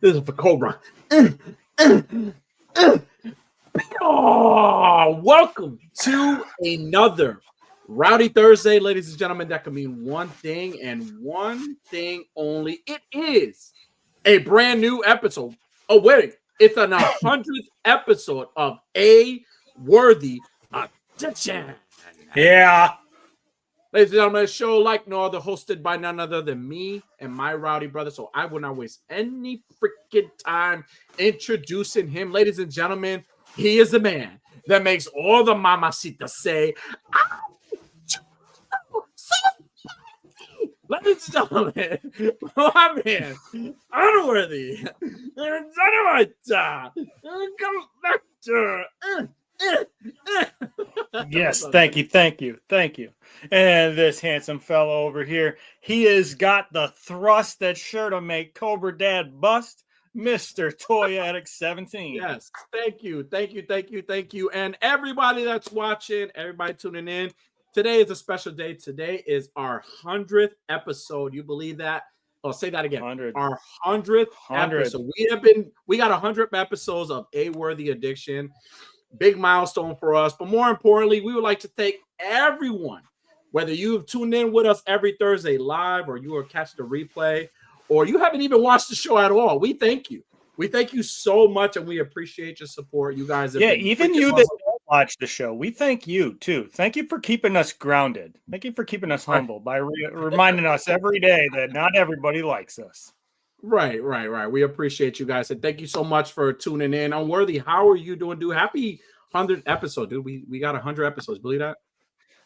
This is for Cobra. Oh, welcome to another Rowdy Thursday, ladies and gentlemen. That can mean one thing and one thing only. It is a brand new episode. Oh, wait, it's an 100th episode of A Worthy Addiction. Yeah. Ladies and gentlemen, a show like no other, hosted by none other than me and my rowdy brother. So I will not waste any freaking time introducing him. Ladies and gentlemen, he is the man that makes all the mamacitas say, ladies and gentlemen, my man, Unworthy, Yes, thank you. And this handsome fellow over here, he has got the thrust that's sure to make Cobra Dad bust, Mr. Toy Addict 17. Yes, thank you. And everybody that's watching, everybody tuning in, today is a special day. Today is our 100th episode. You believe that? Oh, say that again. 100. Our 100th episode. We got 100 episodes of A Worthy Addiction. Big milestone for us. But more importantly, we would like to thank everyone, whether you've tuned in with us every Thursday live or you are catching the replay or you haven't even watched the show at all. We thank you. We thank you so much and we appreciate your support. You guys. Even you that don't watch the show, we thank you too. Thank you for keeping us grounded. Thank you for keeping us humble by reminding us every day that not everybody likes us. Right. We appreciate you guys. And thank you so much for tuning in. Unworthy, how are you doing, dude? Happy 100th episode, dude. We got 100 episodes. Believe that?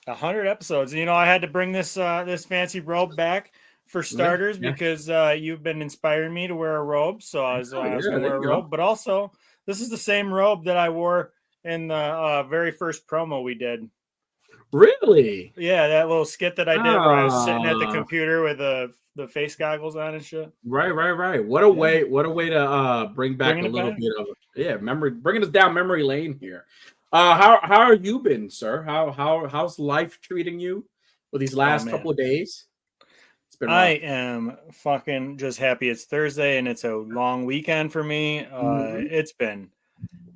100 episodes. You know, I had to bring this this fancy robe back for starters because you've been inspiring me to wear a robe. So I was going to wear a robe. But also, this is the same robe that I wore in the very first promo we did. Really? Yeah, that little skit that I did where I was sitting at the computer with the face goggles on and shit. Right. What a way to bring back a little bit of memory, bringing us down memory lane here. How are you been, sir? How's life treating you for these last couple of days? It's been rough. I am fucking just happy it's Thursday and it's a long weekend for me. It's been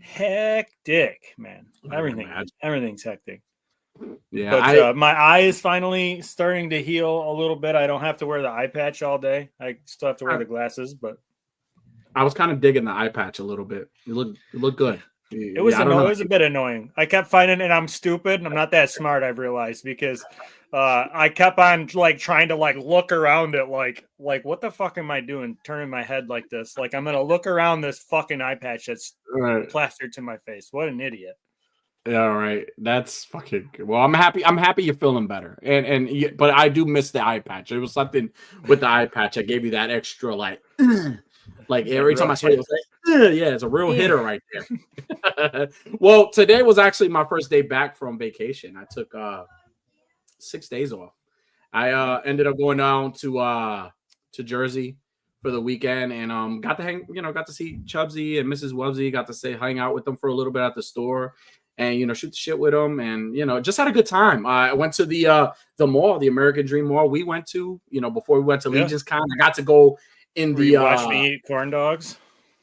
hectic, man. Everything's hectic. Yeah, but my eye is finally starting to heal a little bit. I don't have to wear the eye patch all day. I still have to wear the glasses, but I was kind of digging the eye patch a little bit. You look good. It was a bit annoying. I kept finding, and I'm stupid, and I'm not that smart. I've realized because I kept on trying to look around it, like what the fuck am I doing? Turning my head like this, like I'm gonna look around this fucking eye patch that's plastered to my face. What an idiot! Yeah, all right. That's fucking good. Well, I'm happy you're feeling better. But I do miss the eye patch. It was something with the eye patch that gave you that extra every time I saw it, was it's a real hitter right there. Well, today was actually my first day back from vacation. I took 6 days off. I ended up going down to Jersey for the weekend and got to see Chubsy and Mrs. Wubsy, got to hang out with them for a little bit at the store. And shoot the shit with them, and just had a good time. I went to the mall, the American Dream Mall. We went to before we went to Legion's Con. I got to go in watch me eat corn dogs.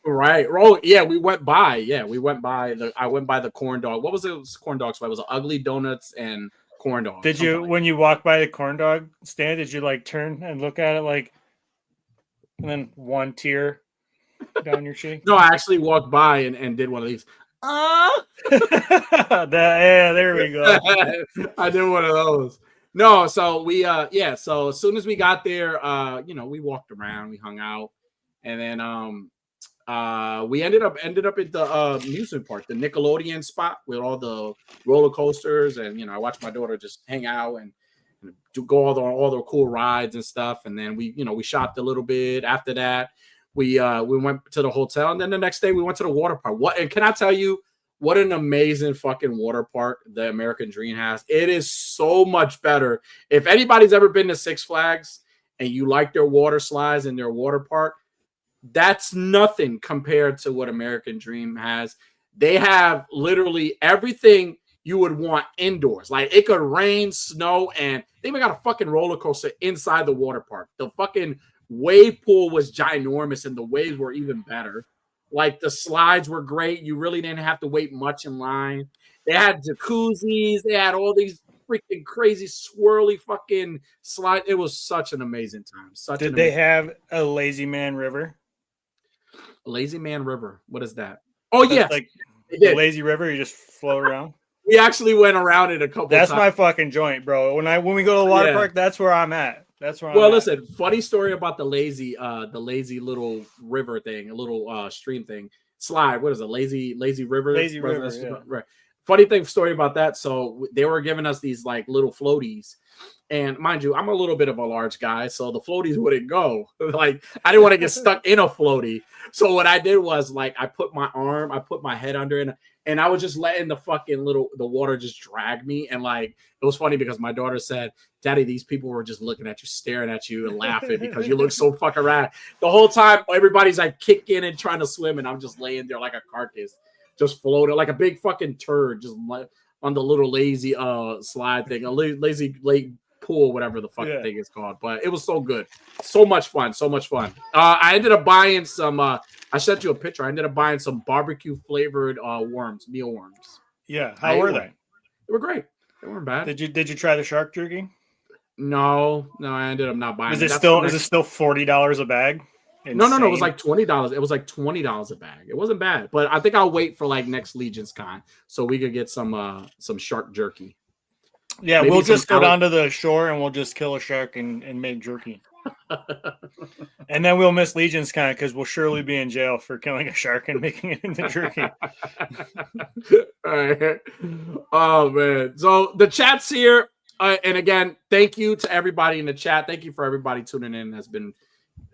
Right. Oh yeah, we went by. Yeah, I went by the corn dog. What was it? Corn dog spot. It was Ugly Donuts and corn dog. Did you when you walk by the corn dog stand? Did you turn and look at it and then one tear down your cheek? No, I actually walked by and did one of these. There we go. I did one of those. No, so we so as soon as we got there, we walked around, we hung out, and then we ended up at the amusement park, the Nickelodeon spot with all the roller coasters, and I watched my daughter just hang out and to go all the cool rides and stuff, and then we shopped a little bit. After that, we went to the hotel, and then the next day we went to the water park. And can I tell you what an amazing fucking water park the American Dream has? It is so much better. If anybody's ever been to Six Flags and you like their water slides and their water park, that's nothing compared to what American Dream has. They have literally everything you would want indoors. It could rain, snow, and they even got a fucking roller coaster inside the water park. The fucking Wave pool was ginormous, and the waves were even better. Like the slides were great. You really didn't have to wait much in line. They had jacuzzis. They had all these freaking crazy swirly fucking slide. It was such an amazing time. Did they have a Lazy Man River? Lazy Man River. What is that? Oh yeah, like the lazy river. You just float around. We actually went around it a couple. That's times. My fucking joint, bro. When we go to the water park, that's where I'm at. That's where. Listen. Funny story about the lazy little river thing, a little stream thing, slide. What is it? Lazy river. Lazy river. Yeah. Right. Funny story about that. So they were giving us these like little floaties. And mind you, I'm a little bit of a large guy, so the floaties wouldn't go. Like I didn't want to get stuck in a floaty. So what I did was like I put my head under it, and I was just letting the water just drag me. And like it was funny because my daughter said, "Daddy, these people were just looking at you, staring at you, and laughing because you look so fucking rad." The whole time, everybody's like kicking and trying to swim, and I'm just laying there like a carcass, just floating like a big fucking turd, just on the little lazy slide thing, a lazy lake pool, whatever the fucking thing is called. But it was so good, so much fun. I ended up buying some. I sent you a picture. I ended up buying some barbecue flavored mealworms. Yeah, how were they? They were great. They weren't bad. Did you try the shark jerky? No. I ended up not buying. Is it still $40 a bag? Insane. No. It was like $20. It was like $20 a bag. It wasn't bad, but I think I'll wait for like next Legion's Con so we could get some shark jerky. Yeah, maybe we'll just go down to the shore and we'll just kill a shark and make jerky. And then we'll miss Legion's Con because we'll surely be in jail for killing a shark and making it into jerky. All right. Oh man. So the chat's here. And again, thank you to everybody in the chat. Thank you for everybody tuning in has been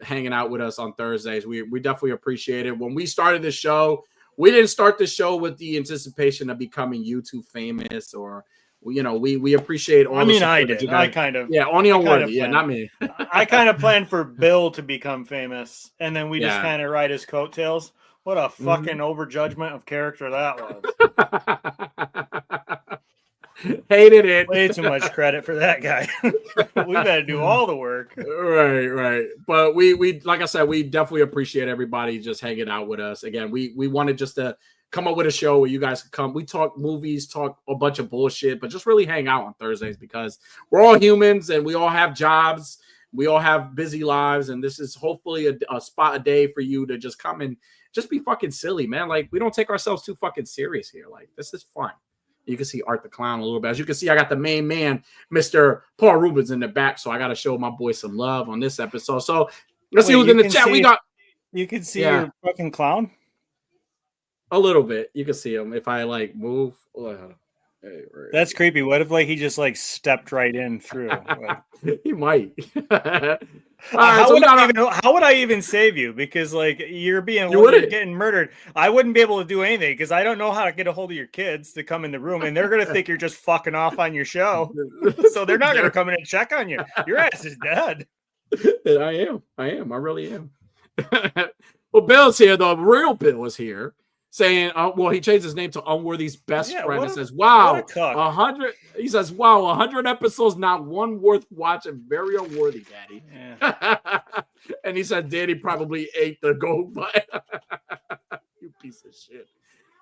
hanging out with us on Thursdays. We definitely appreciate it. When we started the show, we didn't start the show with the anticipation of becoming YouTube famous or we appreciate all. I mean, I did. I kind of. Yeah, only unworthy. Yeah, not me. I kind of planned for Bill to become famous, and then we just kind of ride his coattails. What a fucking overjudgment of character that was. Hated it. Way too much credit for that guy. We got to do all the work. Right. But we like I said, we definitely appreciate everybody just hanging out with us. Again, we wanted just to come up with a show where you guys can come. We talk movies, talk a bunch of bullshit, but just really hang out on Thursdays because we're all humans and we all have jobs. We all have busy lives. And this is hopefully a spot a day for you to just come and just be fucking silly, man. Like we don't take ourselves too fucking serious here. Like this is fun. You can see Art the Clown a little bit. As you can see, I got the main man, Mr. Paul Rubens in the back. So I got to show my boy some love on this episode. So let's see who's in the chat. You can see your fucking clown? A little bit. You can see him if I like move. That's creepy. What if like he just like stepped right in through? Like... He might. How would I even save you? Because like you're getting murdered. I wouldn't be able to do anything because I don't know how to get a hold of your kids to come in the room, and they're gonna think you're just fucking off on your show. So they're not gonna come in and check on you. Your ass is dead. I am. I really am. Well, Bill's here though. Real Bill is here. Saying, he changed his name to Unworthy's best friend and says, wow, 100. He says, wow, 100 episodes, not one worth watching. Very unworthy, Daddy. Yeah. And he said, Daddy probably ate the gold button. You piece of shit.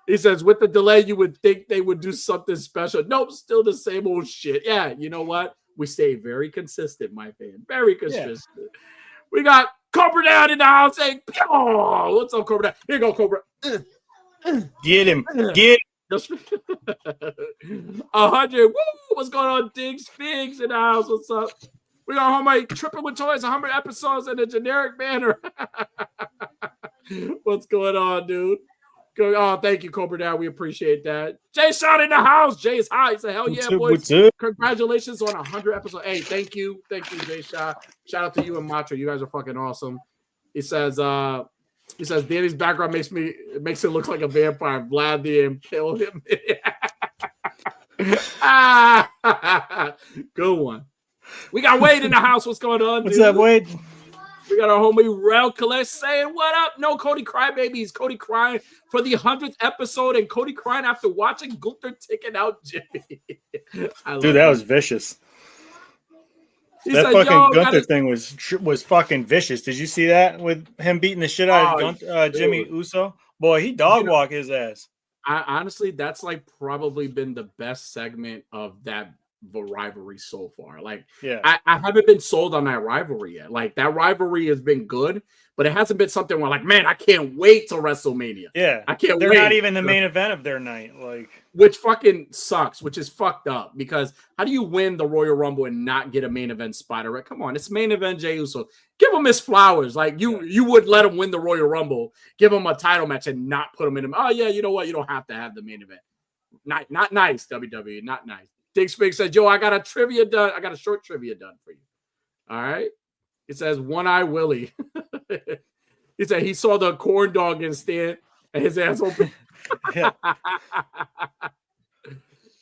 He says, with the delay, you would think they would do something special. Nope, still the same old shit. Yeah, you know what? We stay very consistent, my fan. Very consistent. Yeah. We got Cobra Down in the house saying, oh, what's up, Cobra Down? Here you go, Cobra. Get him. 100. Woo! What's going on, Diggs? Figs in the house. What's up? We got homemade tripping with toys, 100 episodes in a generic manner. What's going on, dude? Oh, thank you, Cobra Down. We appreciate that. Jay Sean in the house. Jay is high. He said, hell yeah, boys. Congratulations on 100 episodes. Hey, thank you. Thank you, Jay Sean. Shout out to you and Matra. You guys are fucking awesome. He says, Danny's background makes it look like a vampire. Vlad the impale him. Good one. We got Wade in the house. What's going on? What's up, Wade? We got our homie Rel Collette saying, what up? No Cody Crybabies. Cody crying for the 100th episode and Cody crying after watching Gunther taking out Jimmy. Dude, that was vicious. That said, fucking "Yo, Gunther thing was fucking vicious. Did you see that with him beating the shit out of Jimmy Uso? Boy, he dog walk his ass. Honestly, that's like probably been the best segment of that rivalry so far. Like, yeah, I haven't been sold on that rivalry yet. Like, that rivalry has been good, but it hasn't been something where like, man, I can't wait till WrestleMania. Yeah, I can't They're wait. not even the main event of their night. Like, which fucking sucks, which is fucked up because how do you win the Royal Rumble and not get a main event spot? Right? Come on, it's main event Jey Uso. Give him his flowers. Like you would let him win the Royal Rumble, give him a title match, and not put him in. Oh yeah, you know what? You don't have to have the main event. Not nice, WWE. Not nice. Dick Spig says, "Yo, I got a trivia done. I got a short trivia done for you." All right. It says One Eye Willie. He said he saw the corn dog in stand and his ass open. Yeah. A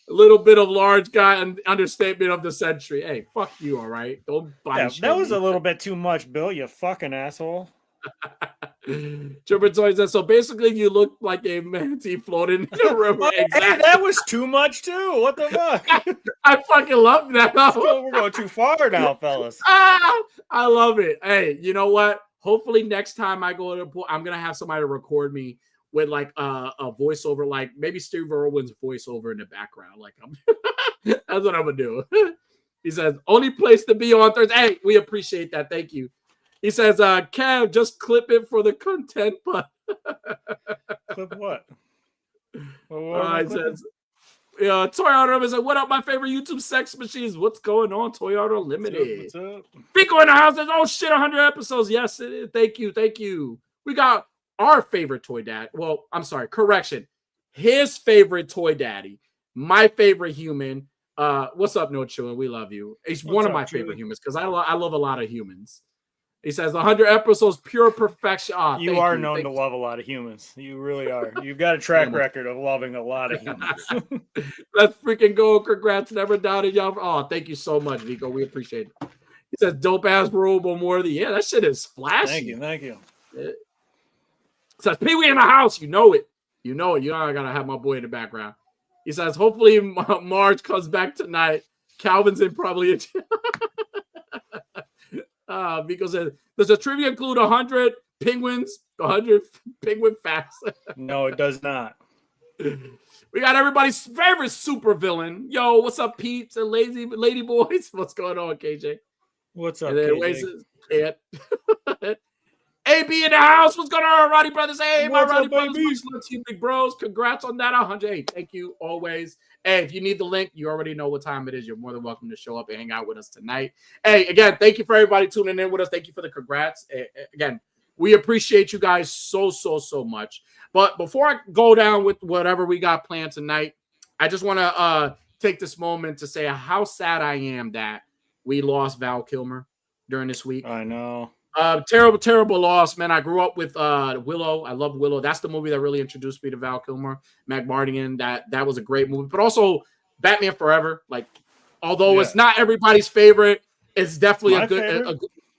little bit of large guy and understatement of the century. Hey, fuck you, all right? Don't body shame that was me. a little bit too much, Bill. You fucking asshole. Triple Toy says, so basically you look like a manatee floating in the river. Exactly. Hey, that was too much too. What the fuck? I fucking love that. We're going too far now, fellas. I love it. Hey, you know what? Hopefully next time I go to the pool, I'm gonna have somebody to record me with like a voiceover, like maybe Steve Irwin's voiceover in the background. Like that's what I'm gonna do. He says, only place to be on Thursday. Hey, we appreciate that. Thank you. He says, Kev, just clip it for the content, but clip what? He says, Toyota is like, what up, my favorite YouTube sex machines? What's going on, Toyota Limited? What's up? Pico in the house says, oh shit, 100 episodes. Yes, it is. Thank you. We got our favorite toy dad. Well, I'm sorry, correction. His favorite toy daddy, my favorite human. What's up, No Chewin? We love you. He's one of my favorite humans because I love a lot of humans. He says 100 episodes, pure perfection. Oh, you are known to love a lot of humans. You really are. You've got a track record of loving a lot of humans. Let's freaking go. Congrats. Never doubted y'all. Oh, thank you so much, Vico. We appreciate it. He says dope ass robo worthy. Yeah, that shit is flashy. Thank you. It says Pee Wee in the house. You know it. You know I gotta have my boy in the background. He says, hopefully Marge comes back tonight. Calvin's in probably a Vico says, does the trivia include 100 penguins? 100 penguin facts? No, it does not. We got everybody's favorite super villain. Yo, what's up, Pete and Lady Boys? What's going on, KJ? What's up, KJ? AB in the house. What's going on, Roddy Brothers? Hey, my Roddy Brothers. Much you big bros. Congrats on that 100. Hey, thank you always. Hey, if you need the link, you already know what time it is. You're more than welcome to show up and hang out with us tonight. Hey, again, thank you for everybody tuning in with us. Thank you for the congrats. Again, we appreciate you guys so much. But before I go down with whatever we got planned tonight, I just want to take this moment to say how sad I am that we lost Val Kilmer during this week. I know. Terrible loss, man. I grew up with Willow. I love Willow. That's the movie that really introduced me to Val Kilmer, Mac Mardigan. That was a great movie. But also Batman Forever. Like, although it's not everybody's favorite, it's definitely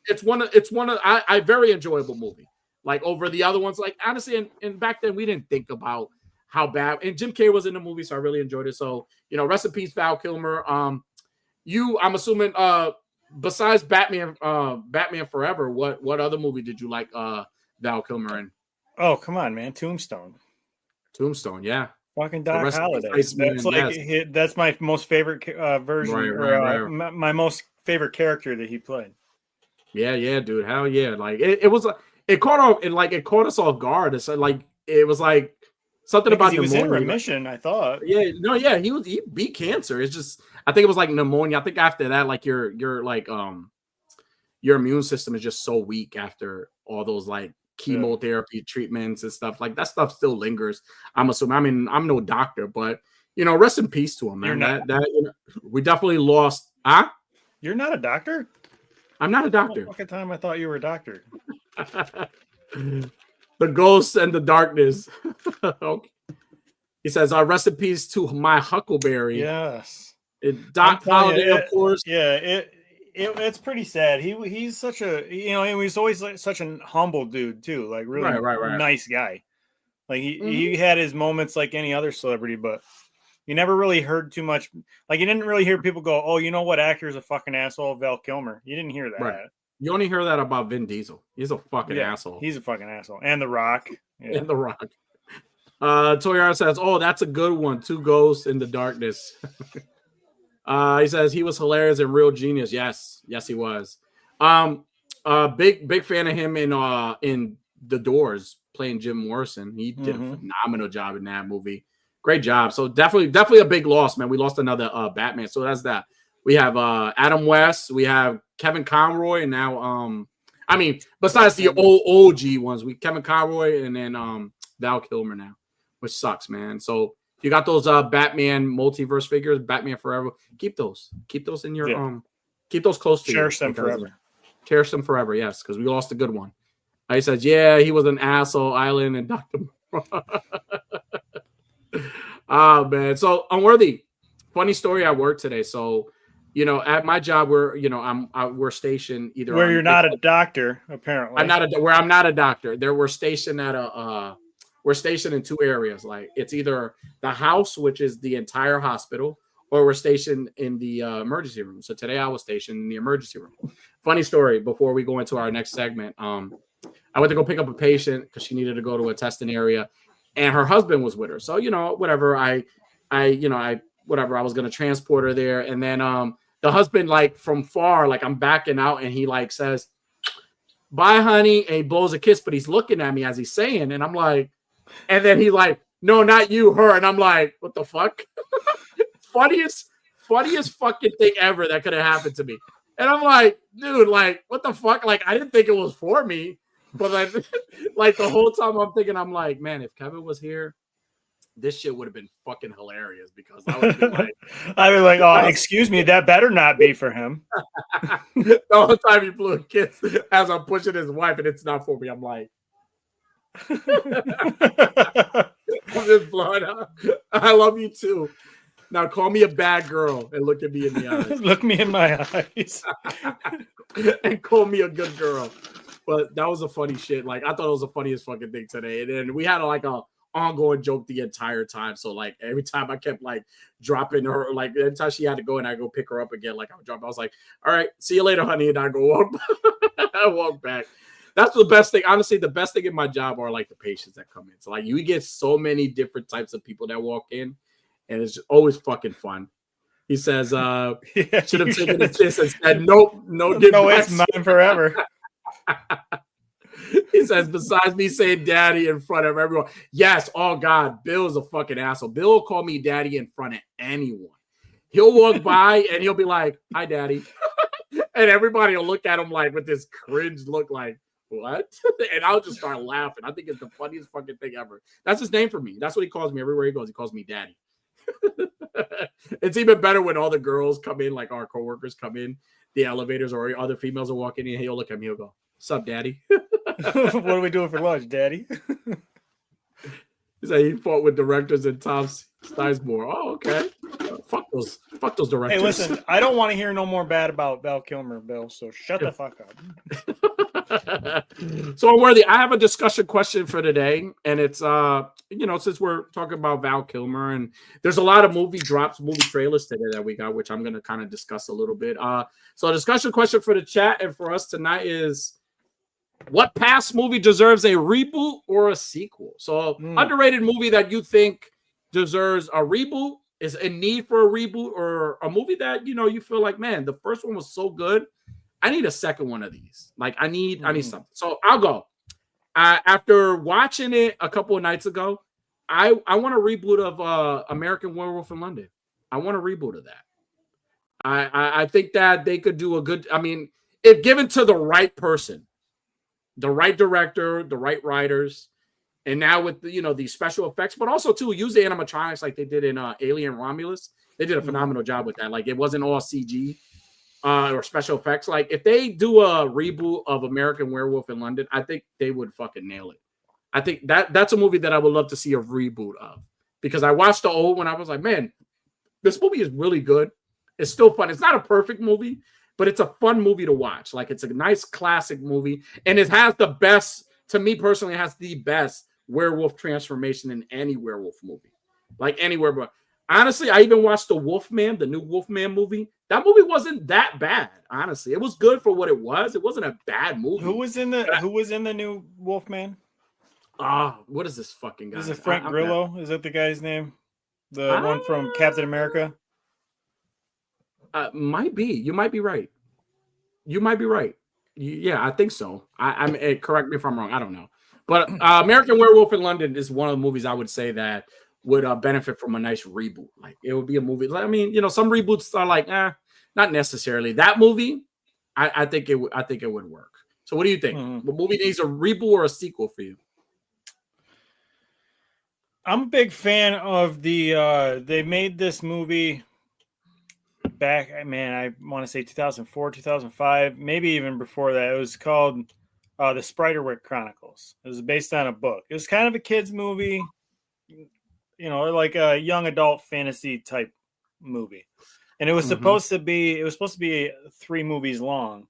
it's one of a very enjoyable movie. Like over the other ones, like honestly, and back then we didn't think about how bad. And Jim Carrey was in the movie, so I really enjoyed it. So rest in peace, Val Kilmer. I'm assuming besides Batman Forever, what other movie did you like Val Kilmer in? Oh, come on, man. Tombstone, yeah. Fucking Doc Holliday. That's my most favorite version, my most favorite character that he played. Yeah, dude. Hell yeah. Like it was it caught us off guard. It's like it was like something about he was in remission, I thought. Yeah, he beat cancer. It's just I think it was like pneumonia. I think after that, like your like your immune system is just so weak after all those like chemotherapy treatments and stuff. Like that stuff still lingers. I'm assuming. I mean, I'm no doctor, but rest in peace to him, man. We definitely lost. Huh? You're not a doctor? I'm not a doctor. Fucking time I thought you were a doctor. The ghosts and the darkness. Okay. He says, rest in peace to my Huckleberry. Yes. Doc Holliday, of course. Yeah, it's pretty sad. He's such a he was always like such a humble dude too, like really right. nice guy. Like he had his moments like any other celebrity, but You never really heard too much. Like, you didn't really hear people go, "Oh, you know what actor is a fucking asshole? Val Kilmer." You didn't hear that. Right. You only hear that about Vin Diesel. He's a fucking asshole. He's a fucking asshole. And The Rock. Yeah. And The Rock. Toyara says, "Oh, that's a good one. Two Ghosts in the Darkness." He says he was hilarious and real genius. Yes, he was. Big fan of him in The Doors, playing Jim Morrison. He did a phenomenal job in that movie. Great job. So definitely a big loss, man. We lost another Batman. So that's that. We have Adam West. We have Kevin Conroy, and now besides the old OG ones, Kevin Conroy and then Val Kilmer now, which sucks, man. So if you got those Batman multiverse figures, Batman Forever, keep those in your keep those close to you. Cherish them forever. Cherish them forever, yes, because we lost a good one. He says, yeah, he was an asshole, Island and Dr. Man. So Unworthy, funny story at work today. So, at my job, we're stationed either where you're not a doctor, apparently. I'm not a doctor. We're stationed we're stationed in two areas. Like, it's either the house, which is the entire hospital, or we're stationed in the emergency room. So today I was stationed in the emergency room. Funny story before we go into our next segment. I went to go pick up a patient because she needed to go to a testing area, and her husband was with her. So, whatever, I was going to transport her there. And then the husband, like, from far, like, I'm backing out, and he, like, says, "Bye, honey," and he blows a kiss, but he's looking at me as he's saying, and I'm like, and then he's like, "No, not you, her." And I'm like, what the fuck? funniest fucking thing ever that could have happened to me. And I'm like, dude, like, what the fuck? Like, I didn't think it was for me, but like the whole time I'm thinking, I'm like, man, if Kevin was here, this shit would have been fucking hilarious, because I would have been like, I'd be like, "Oh, excuse me, that better not be for him." The whole time he blew a kiss as I'm pushing his wife, and it's not for me. I'm like, I'm just blowing up. I love you too. Now call me a bad girl and look at me in the eyes. Look me in my eyes. And call me a good girl. But that was a funny shit. Like, I thought it was the funniest fucking thing today. And then we had like a ongoing joke the entire time. So like every time I kept like dropping her, like every time she had to go and I go pick her up again, like I would drop. I was like, "All right, see you later, honey," and I go walk. I walk back. That's the best thing. Honestly, the best thing in my job are like the patients that come in. So like you get so many different types of people that walk in, and it's always fucking fun. He says, should have taken a kiss and said, "Nope, no, it's mine forever." He says, besides me saying daddy in front of everyone. Yes, oh God, Bill's a fucking asshole. Bill will call me daddy in front of anyone. He'll walk by and he'll be like, "Hi, daddy." And everybody will look at him like with this cringe look like, "What?" And I'll just start laughing. I think it's the funniest fucking thing ever. That's his name for me. That's what he calls me everywhere he goes. He calls me daddy. It's even better when all the girls come in, like our coworkers come in the elevators, or other females are walking in. He'll look at me, he'll go, "Sup, daddy?" What are we doing for lunch, daddy? He said he fought with directors in Tom Sizemore. Oh, okay. Fuck those directors. Hey, listen, I don't want to hear no more bad about Val Kilmer, Bill, so shut the fuck up. So, Unworthy, I have a discussion question for today, and it's since we're talking about Val Kilmer, and there's a lot of movie trailers today that we got, which I'm going to kind of discuss a little bit. So a discussion question for the chat and for us tonight is, what past movie deserves a reboot or a sequel? So underrated movie that you think deserves a reboot, is in need for a reboot, or a movie that, you feel like, man, the first one was so good, I need a second one of these. Like, I need something. So I'll go. After watching it a couple of nights ago, I want a reboot of American Werewolf in London. I want a reboot of that. I think that they could do a good, if given to the right person, the right director, the right writers, and now with these special effects, but also too use the animatronics like they did in Alien Romulus. They did a phenomenal job with that. Like, it wasn't all CG or special effects. Like, if they do a reboot of American Werewolf in London, I think they would fucking nail it. I think that's a movie that I would love to see a reboot of, because I watched the old one. I was like, man, this movie is really good. It's still fun. It's not a perfect movie, but it's a fun movie to watch. Like, it's a nice classic movie, and it has the best, to me personally, it has the best werewolf transformation in any werewolf movie. Like, anywhere, but honestly, I even watched the Wolfman, the new Wolfman movie. That movie wasn't that bad. Honestly, it was good for what it was. It wasn't a bad movie. Who was in the new Wolfman? What is this fucking guy? Is it Frank Grillo? Is that the guy's name? The one from Captain America? Might be. You might be right. You might be right. Yeah, I think so. I'm correct me if I'm wrong. I don't know. But American Werewolf in London is one of the movies I would say that would benefit from a nice reboot. Like it would be a movie. I mean, some reboots are like, not necessarily. That movie, I think it would work. So what do you think? The movie needs a reboot or a sequel for you? I'm a big fan of the they made this movie back, man, I want to say 2004, 2005, maybe even before that. It was called the Spiderwick Chronicles. It was based on a book. It was kind of a kid's movie, like a young adult fantasy type movie. And it was supposed to be 3 movies long.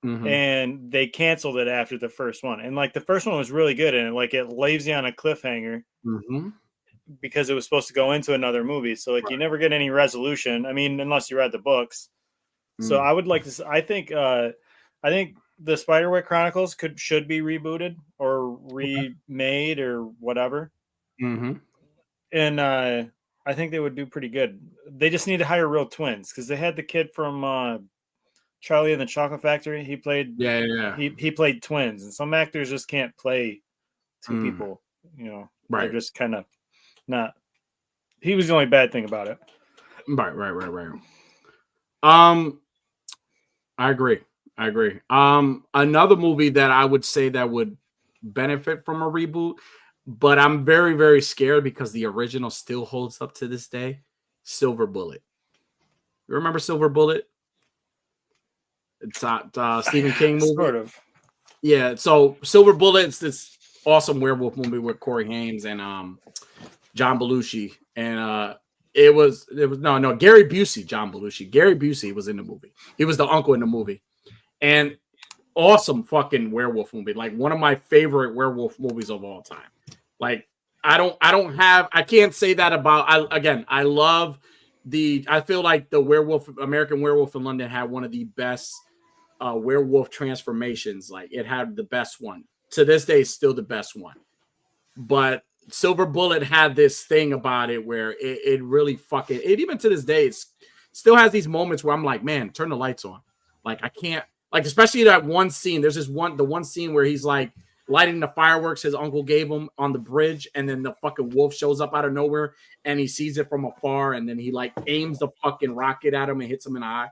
And they canceled it after the first one. And like the first one was really good, and it leaves you on a cliffhanger. Because it was supposed to go into another movie. So you never get any resolution. I mean, unless you read the books. So I would like to, I think the Spiderwick Chronicles should be rebooted or remade or whatever. And I think they would do pretty good. They just need to hire real twins, because they had the kid from Charlie and the Chocolate Factory. He played, he played twins, and some actors just can't play 2 people, right. They're just kind of not. He was the only bad thing about it. Right. I agree. Another movie that I would say that would benefit from a reboot, but I'm very, very scared because the original still holds up to this day. Silver Bullet. You remember Silver Bullet? It's a Stephen King movie. Sort of. Yeah. So Silver Bullet is this awesome werewolf movie with Corey Haim and John Belushi, and it was Gary Busey. John Belushi. Gary Busey was in the movie. He was the uncle in the movie, and awesome fucking werewolf movie. Like one of my favorite werewolf movies of all time. Like I can't say that about. I love I feel like the American Werewolf in London had one of the best werewolf transformations. Like it had the best one. To this day, it's still the best one. But Silver Bullet had this thing about it where it really even to this day, it still has these moments where I'm like, man, turn the lights on. Like I can't, especially that one scene. There's the one scene where he's like lighting the fireworks his uncle gave him on the bridge, and then the fucking wolf shows up out of nowhere and he sees it from afar, and then he aims the fucking rocket at him and hits him in the eye.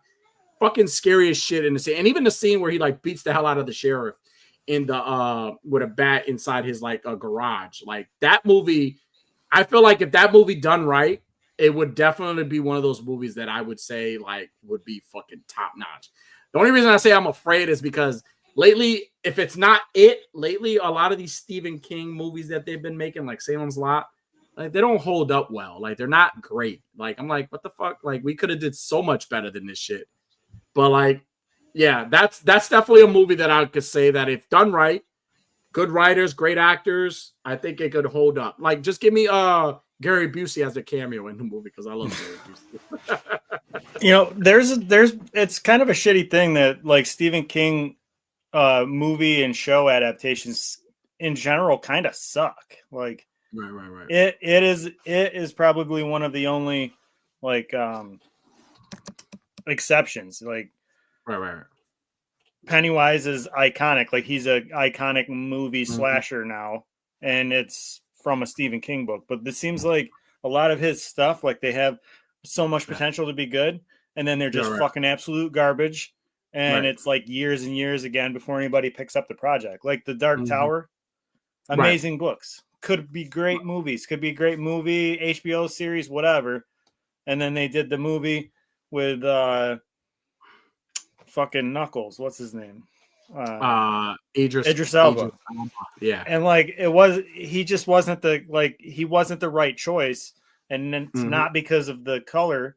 Fucking scary as shit in the scene. And even the scene where he beats the hell out of the sheriff in the with a bat inside his garage. Like that movie, I feel like if that movie done right, it would definitely be one of those movies that I would say would be fucking top notch. The only reason I say I'm afraid is because lately, if it's not lately, a lot of these Stephen King movies that they've been making, like Salem's Lot, they don't hold up well. They're not great. I'm like, what the fuck? We could have did so much better than this shit. But yeah, that's definitely a movie that I could say that if done right, good writers, great actors, I think it could hold up. Just give me Gary Busey as a cameo in the movie, because I love Gary Busey. There's it's kind of a shitty thing that Stephen King movie and show adaptations in general kind of suck. Right. It is probably one of the only exceptions. Right. Pennywise is iconic. He's a iconic movie slasher now, and it's from a Stephen King book. But this seems like a lot of his stuff, they have so much potential to be good, and then they're just fucking absolute garbage. And it's years and years again before anybody picks up the project. The Dark Tower, amazing books, could be great movies, could be a great movie, HBO series, whatever. And then they did the movie with fucking Knuckles. What's his name? Idris Elba. Yeah. And he just wasn't he wasn't the right choice. And it's not because of the color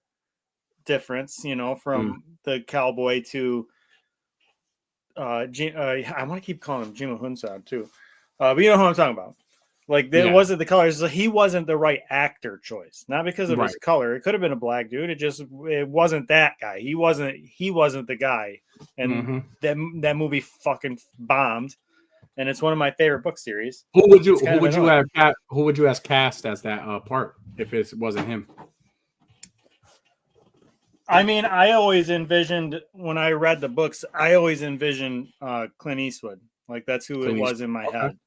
difference, from the cowboy to I want to keep calling him Jima Hunsab too. But you know who I'm talking about. Like it wasn't the colors. He wasn't the right actor choice, not because of his color. It could have been a black dude. It wasn't that guy. He wasn't the guy. And that movie fucking bombed. And it's one of my favorite book series. Who would you have cast as that part if it wasn't him? I mean, I always envisioned when I read the books, I always envisioned Clint Eastwood. Like that's who it was in my head.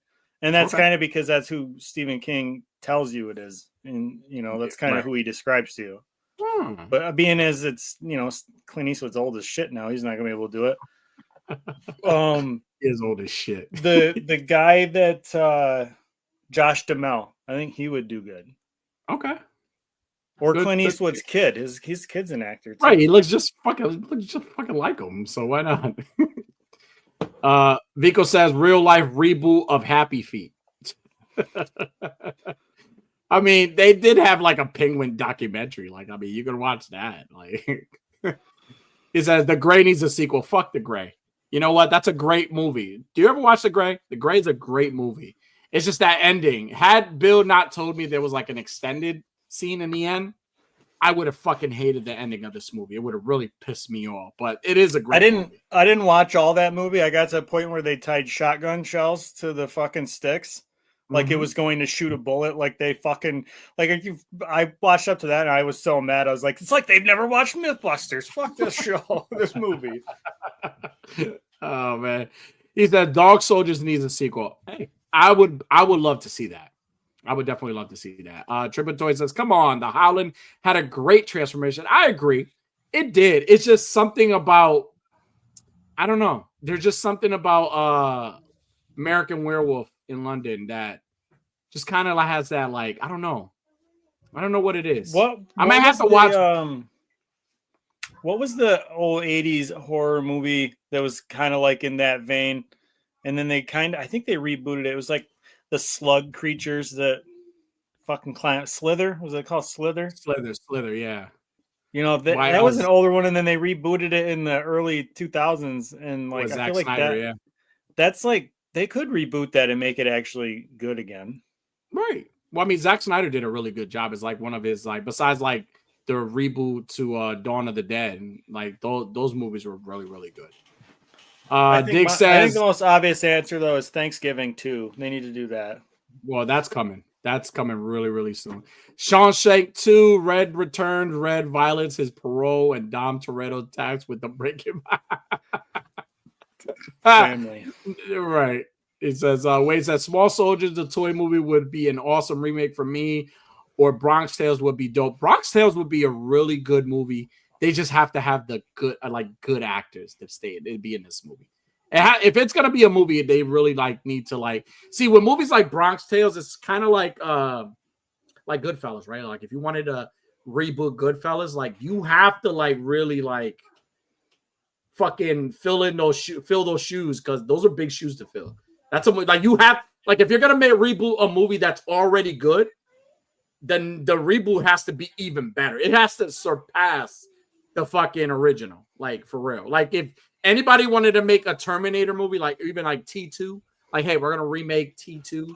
And that's kind of because that's who Stephen King tells you it is. And, that's kind of who he describes to you. But being as it's, Clint Eastwood's old as shit now, he's not going to be able to do it. He is old as shit. the guy that Josh Duhamel, I think he would do good. Okay. Or Clint Eastwood's kid. His kid's an actor too. Right. He looks just fucking like him. So why not? Vico says real life reboot of Happy Feet. I mean, they did have like a penguin documentary. Like, I mean, you can watch that. Like, he says The Gray needs a sequel. Fuck The Gray. You know what? That's a great movie. Do you ever watch The Gray? The Gray is a great movie. It's just that ending. Had Bill not told me there was like an extended scene in the end, I would have fucking hated the ending of this movie. It would have really pissed me off. But it is a great movie. I didn't watch all that movie. I got to a point where they tied shotgun shells to the fucking sticks. Like it was going to shoot a bullet. Like they fucking I watched up to that and I was so mad. I was like, it's like they've never watched Mythbusters. Fuck this show, this movie. Oh man. He said Dog Soldiers needs a sequel. Hey, I would love to see that. I would definitely love to see that. Triple Toy says, come on, the Howland had a great transformation. I agree. It did. It's just something about, I don't know. There's just something about American Werewolf in London that just kind of has that, like, I don't know. I don't know what it is. I might have to watch. What was the old 80s horror movie that was kind of like in that vein? And then I think they rebooted it. It was like the slug creatures that fucking climb. Slither? Was it called Slither? Slither, yeah. That was an older one, and then they rebooted it in the early 2000s. And like, I feel like Snyder, that's like, they could reboot that and make it actually good again. Right. Well, I mean, Zack Snyder did a really good job. It's like one of his, like, besides like the reboot to Dawn of the Dead, and like those movies were really, really good. Dick says, I think the most obvious answer though is Thanksgiving too. They need to do that. Well, that's coming. That's coming really, really soon. Shawshank 2, Red returns, Red violates his parole, and Dom Toretto attacks with the breaking. Family. Right. It says, Wade says, Small Soldiers, the toy movie, would be an awesome remake for me, or Bronx Tales would be dope. Bronx Tales would be a really good movie. They just have to have the good actors to stay. They'd be in this movie. If it's gonna be a movie, they really need to see with movies like Bronx Tales. It's kind of like Goodfellas, right? Like if you wanted to reboot Goodfellas, like you have to really fucking fill those shoes because those are big shoes to fill. That's if you're gonna reboot a movie that's already good, then the reboot has to be even better. It has to surpass the fucking original, like for real. Like if anybody wanted to make a Terminator movie, like even like T2, like hey, we're gonna remake T2.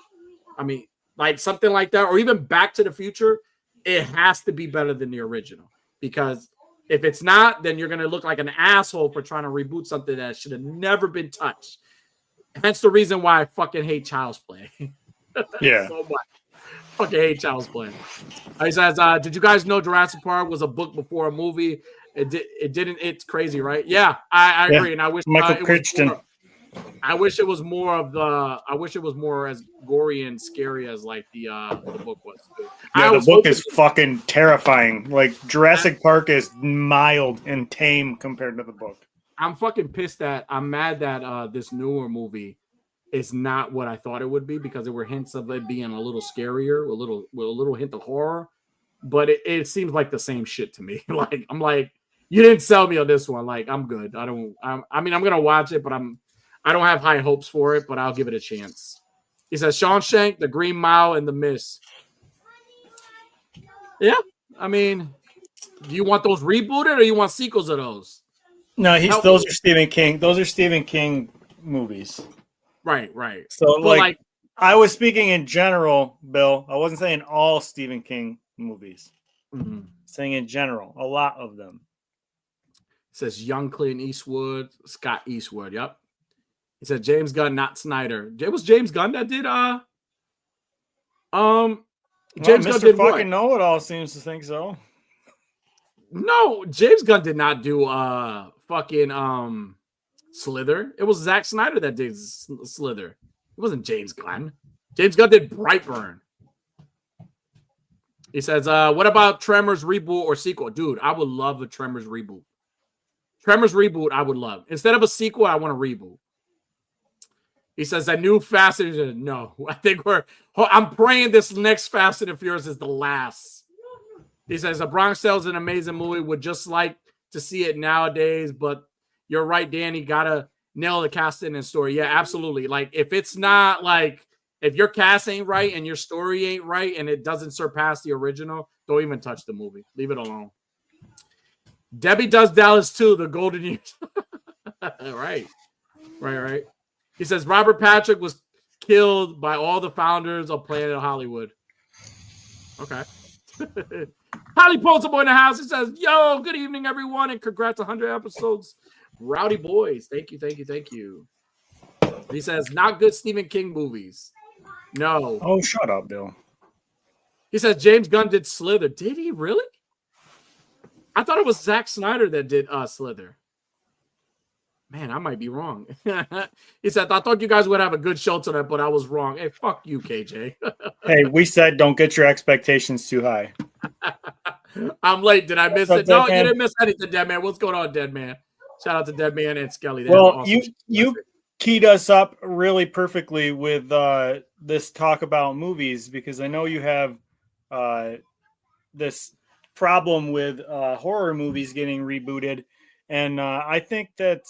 I mean, like something like that, or even Back to the Future, it has to be better than the original. Because if it's not, then you're gonna look like an asshole for trying to reboot something that should have never been touched. Hence the reason why I fucking hate Child's Play. Yeah. So much. Fucking hate Child's Play. He says, did you guys know Jurassic Park was a book before a movie? It didn't. It's crazy, right? Yeah, I agree. And I wish Michael Crichton. I wish it was more of the. I wish it was more as gory and scary as like the book was. Yeah, the book is fucking terrifying. Like Jurassic Park is mild and tame compared to the book. I'm fucking pissed that I'm mad that this newer movie is not what I thought it would be because there were hints of it being a little scarier, with a little hint of horror, but it seems like the same shit to me. Like I'm like, you didn't sell me on this one. Like I'm good. I mean, I'm gonna watch it, but I don't have high hopes for it, but I'll give it a chance. He says Shawshank, The Green Mile, and The Mist. Yeah, I mean, do you want those rebooted or you want sequels of those? No, those are Stephen King. Those are Stephen King movies. Right. So I was speaking in general, Bill. I wasn't saying all Stephen King movies. Mm-hmm. Saying in general, a lot of them. It says young Clint Eastwood, Scott Eastwood. Yep. He said James Gunn, not Snyder. It was James Gunn that did James Gunn did fucking what? Know-It-All seems to think so. No, James Gunn did not do fucking Slither. It was Zack Snyder that did Slither. It wasn't James Gunn. James Gunn did Brightburn. He says, what about Tremors reboot or sequel? Dude, I would love a Tremors reboot. Tremors reboot, I would love. Instead of a sequel, I want a reboot. He says, that new Fast and Furious. No, I think I'm praying this next Fast and Furious is the last. He says, The Bronx Tale is an amazing movie. Would just like to see it nowadays, but you're right, Danny. Gotta nail the casting and story. Yeah, absolutely. Like, if it's not like, if your cast ain't right and your story ain't right and it doesn't surpass the original, don't even touch the movie. Leave it alone. Debbie does Dallas too, the golden years. Right. He says Robert Patrick was killed by all the founders of Planet Hollywood. Okay. Holly Polterboy in the house. He says, yo, good evening, everyone, and congrats 100 episodes. Rowdy boys. Thank you. He says, not good Stephen King movies. No. Oh, shut up, Bill. He says James Gunn did Slither. Did he really? I thought it was Zack Snyder that did Slither. Man, I might be wrong. He said, I thought you guys would have a good show tonight, but I was wrong. Hey, fuck you, KJ. Hey, we said don't get your expectations too high. I'm late. Did I miss it? No, you didn't miss anything, Dead Man. What's going on, Dead Man? Shout out to Dead Man and Skelly. Well, you keyed us up really perfectly with this talk about movies, because I know you have this problem with horror movies getting rebooted, and I think that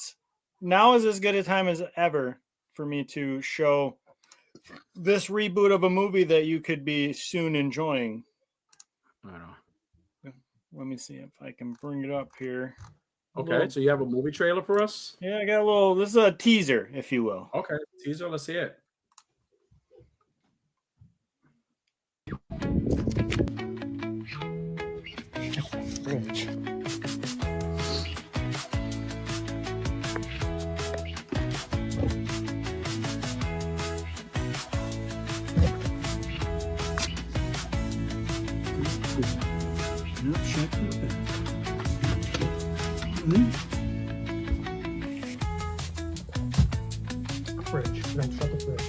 now is as good a time as ever for me to show this reboot of a movie that you could be soon enjoying. I don't know. Let me see if I can bring it up here. Okay, so you have a movie trailer for us? Yeah, I got a little. This is a teaser, if you will. Okay, teaser. Let's see it. Fridge. Fridge. No, shut the fridge.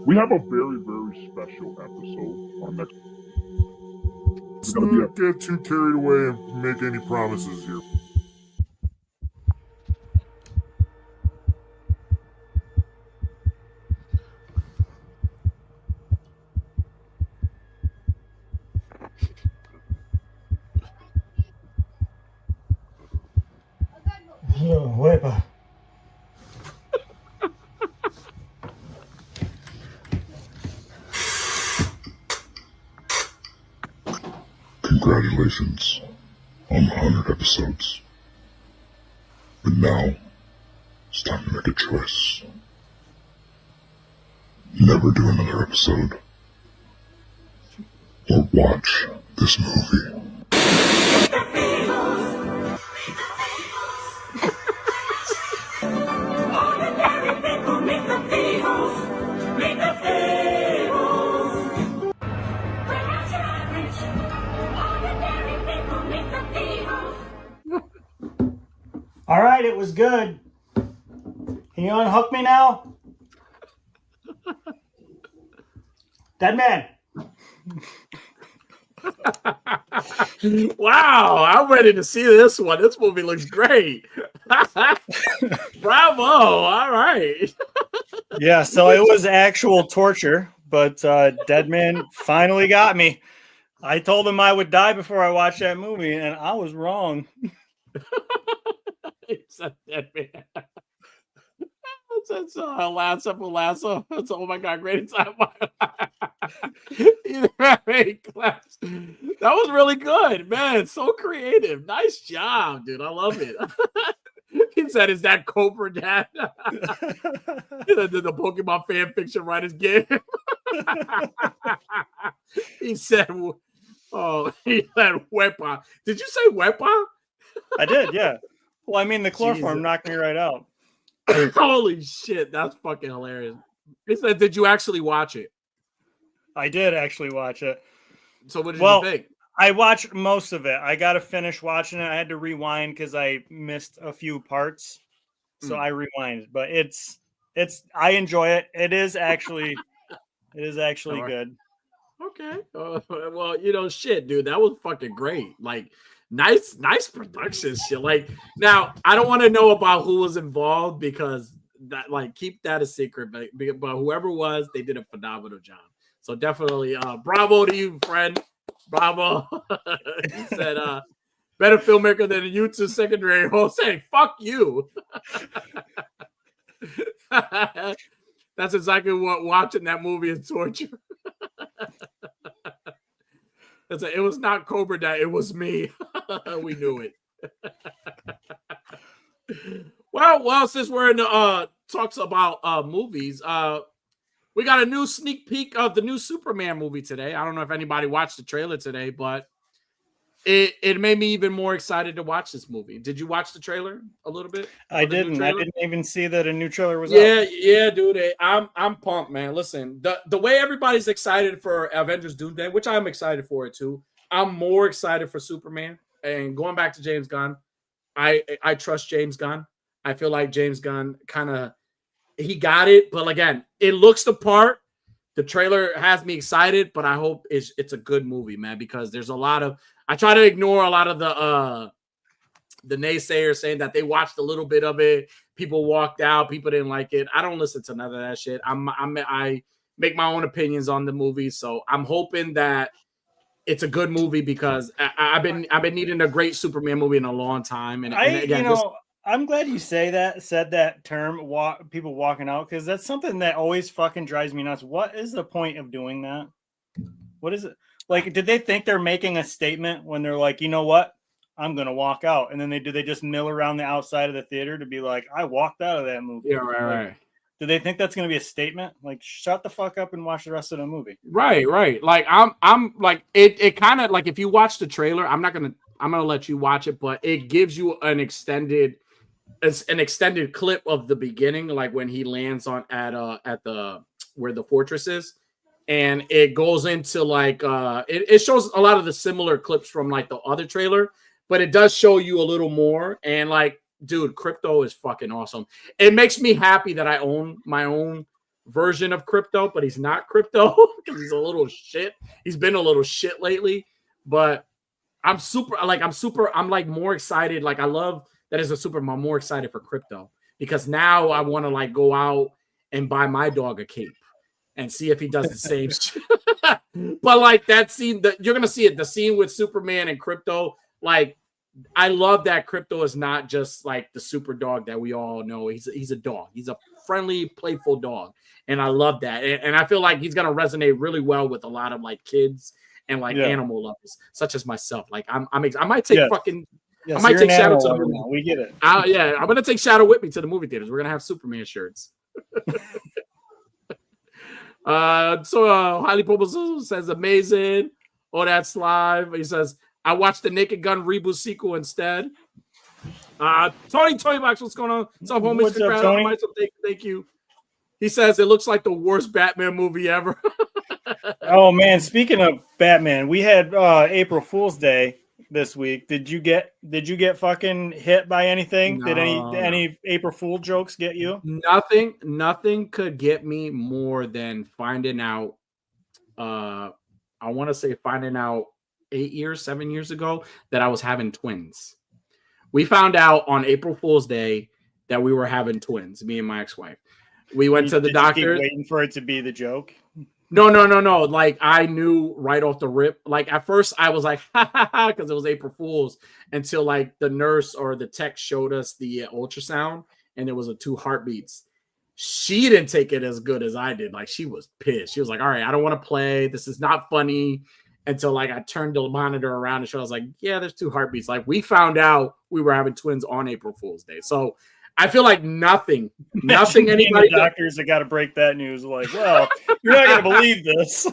We have a very, very special episode on next. Let's not get too carried away and make any promises here. Huepa. Congratulations on 100 episodes. But now, it's time to make a choice. Never do another episode. Or watch this movie. right. It was good. Can you unhook me now? Dead man. Wow, I'm ready to see this one. This movie looks great. Bravo. All right. Yeah, so it was actual torture, but Dead Man finally got me. I told him I would die before I watched that movie, and I was wrong. It's a dead man. It's Lasso for Lasso. It's, oh my god, great time. That was really good, man. So creative. Nice job, dude. I love it. He said, "Is that Cobra Dad?" the Pokemon fan fiction writers game. He said, "Oh, he said Wepa." Did you say Wepa? I did, yeah. Well, I mean, the chloroform Jesus. knocked me right out. Holy shit, that's fucking hilarious. He said, "Did you actually watch it?" I did actually watch it. So what did Well, you think? I watched most of it. I got to finish watching it. I had to rewind because I missed a few parts, so I rewinded. But it's I enjoy it. It is actually Alright. good. Okay. Well, shit, dude, that was fucking great. Like, nice production shit. Like, now I don't want to know about who was involved because that, like, keep that a secret. But whoever was, they did a phenomenal job. So definitely, bravo to you, friend. Bravo. He said, better filmmaker than a YouTube secondary host. Saying, fuck you. That's exactly what watching that movie is torture. It was not Cobra Dad, it was me. We knew it. Well, since we're in the talks about movies, we got a new sneak peek of the new Superman movie today. I don't know if anybody watched the trailer today, but it made me even more excited to watch this movie. Did you watch the trailer a little bit? I didn't. I didn't even see that a new trailer was out. Yeah, dude. I'm pumped, man. Listen, the way everybody's excited for Avengers Doomsday, which I'm excited for it too. I'm more excited for Superman. And going back to James Gunn, I trust James Gunn. I feel like James Gunn he got it, but again, it looks the part. The trailer has me excited, but I hope it's a good movie, man, because there's a lot of, I try to ignore a lot of the naysayers saying that they watched a little bit of it. People walked out. People didn't like it. I don't listen to none of that shit. I make my own opinions on the movie. So I'm hoping that it's a good movie because I've been needing a great Superman movie in a long time. And again, I'm glad you said that term, people walking out, because that's something that always fucking drives me nuts. What is the point of doing that? What is it? Like, did they think they're making a statement when they're like, you know what? I'm going to walk out. And then they just mill around the outside of the theater to be like, I walked out of that movie. Yeah, right. Do they think that's going to be a statement? Like, shut the fuck up and watch the rest of the movie. Right. Like, I'm like, it kind of like, if you watch the trailer, I'm going to let you watch it, but it gives you an extended clip of the beginning, like when he lands at the where the fortress is, and it goes into like it shows a lot of the similar clips from like the other trailer, but it does show you a little more. And like, dude, Crypto is fucking awesome. It makes me happy that I own my own version of Crypto, but he's not Crypto because he's a little shit. He's been a little shit lately, but I'm more excited. Like, I love that as a Superman, I'm more excited for Crypto because now I want to like go out and buy my dog a cape and see if he does the same shit. But like that scene that you're gonna see it, the scene with Superman and Crypto, like I love that Crypto is not just like the super dog that we all know. He's a dog. He's a friendly, playful dog, and I love that. And I feel like he's gonna resonate really well with a lot of like kids and like animal lovers, such as myself. Like I might take fucking. Yes, I might take Shadow to the movie. movie. We get it. I'm gonna take Shadow with me to the movie theaters. We're gonna have Superman shirts. Highly Proposal says amazing. Oh, that's live. He says I watched the Naked Gun reboot sequel instead. Tony Box, what's going on? What's up, homies? What's up, Tony? Thank you. He says it looks like the worst Batman movie ever. Oh man, speaking of Batman, we had April Fool's Day this week. Did you get fucking hit by anything? Did No. any April Fool jokes get you? Nothing could get me more than finding out. I want to say finding out 7 years ago that I was having twins. We found out on April Fool's Day that we were having twins, me and my ex-wife. We went to the doctor. Waiting for it to be the joke. No. Like I knew right off the rip. Like at first I was like, ha ha ha, because it was April Fool's, until like the nurse or the tech showed us the ultrasound and it was a 2 heartbeats. She didn't take it as good as I did. Like she was pissed. She was like, all right, I don't want to play. This is not funny. Until like I turned the monitor around and I was like, yeah, there's 2 heartbeats. Like we found out we were having twins on April Fool's Day. So I feel like nothing anybody doctors that got to break that news. Like, well, you're not gonna believe this.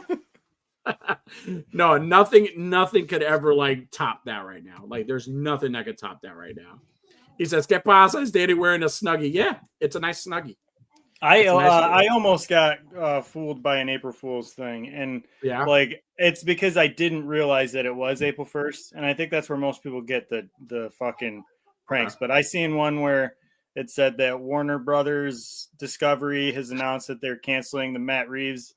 No, nothing could ever like top that right now. Like there's nothing that could top that right now. He says, "¿Qué pasa? Is Danny wearing a Snuggie?" Yeah, it's a nice Snuggie. I almost got fooled by an April Fool's thing, and yeah, like it's because I didn't realize that it was April 1st, and I think that's where most people get the fucking pranks. But I seen one where it said that Warner Brothers Discovery has announced that they're canceling the Matt Reeves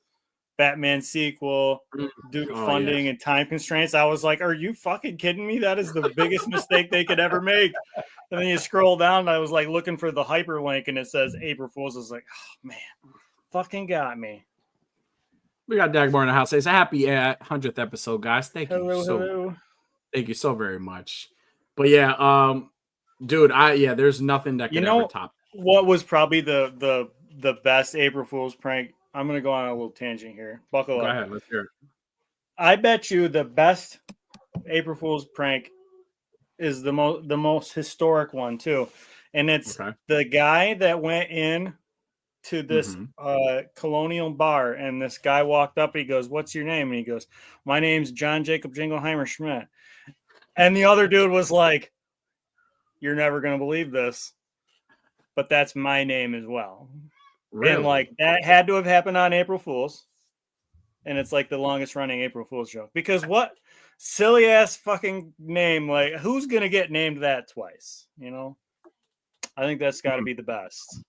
Batman sequel due to funding and time constraints. I was like, are you fucking kidding me? That is the biggest mistake they could ever make. And then you scroll down and I was like looking for the hyperlink and it says April Fool's. I was like, oh man, fucking got me. We got Dagmar in the house. It's a happy 100th episode, guys. Thank you. Hello. Thank you so very much. But yeah, dude, there's nothing that can ever top. What was probably the best April Fool's prank? I'm going to go on a little tangent here. Buckle up. Go ahead. Let's hear it. I bet you the best April Fool's prank is the most historic one too. And it's the guy that went in to this colonial bar and this guy walked up. He goes, "What's your name?" And he goes, "My name's John Jacob Jingleheimer Schmidt." And the other dude was like, "You're never going to believe this, but that's my name as well." Really? And like that had to have happened on April Fool's. And it's like the longest running April Fool's joke. Because what silly ass fucking name, like who's gonna get named that twice? You know? I think that's gotta be the best.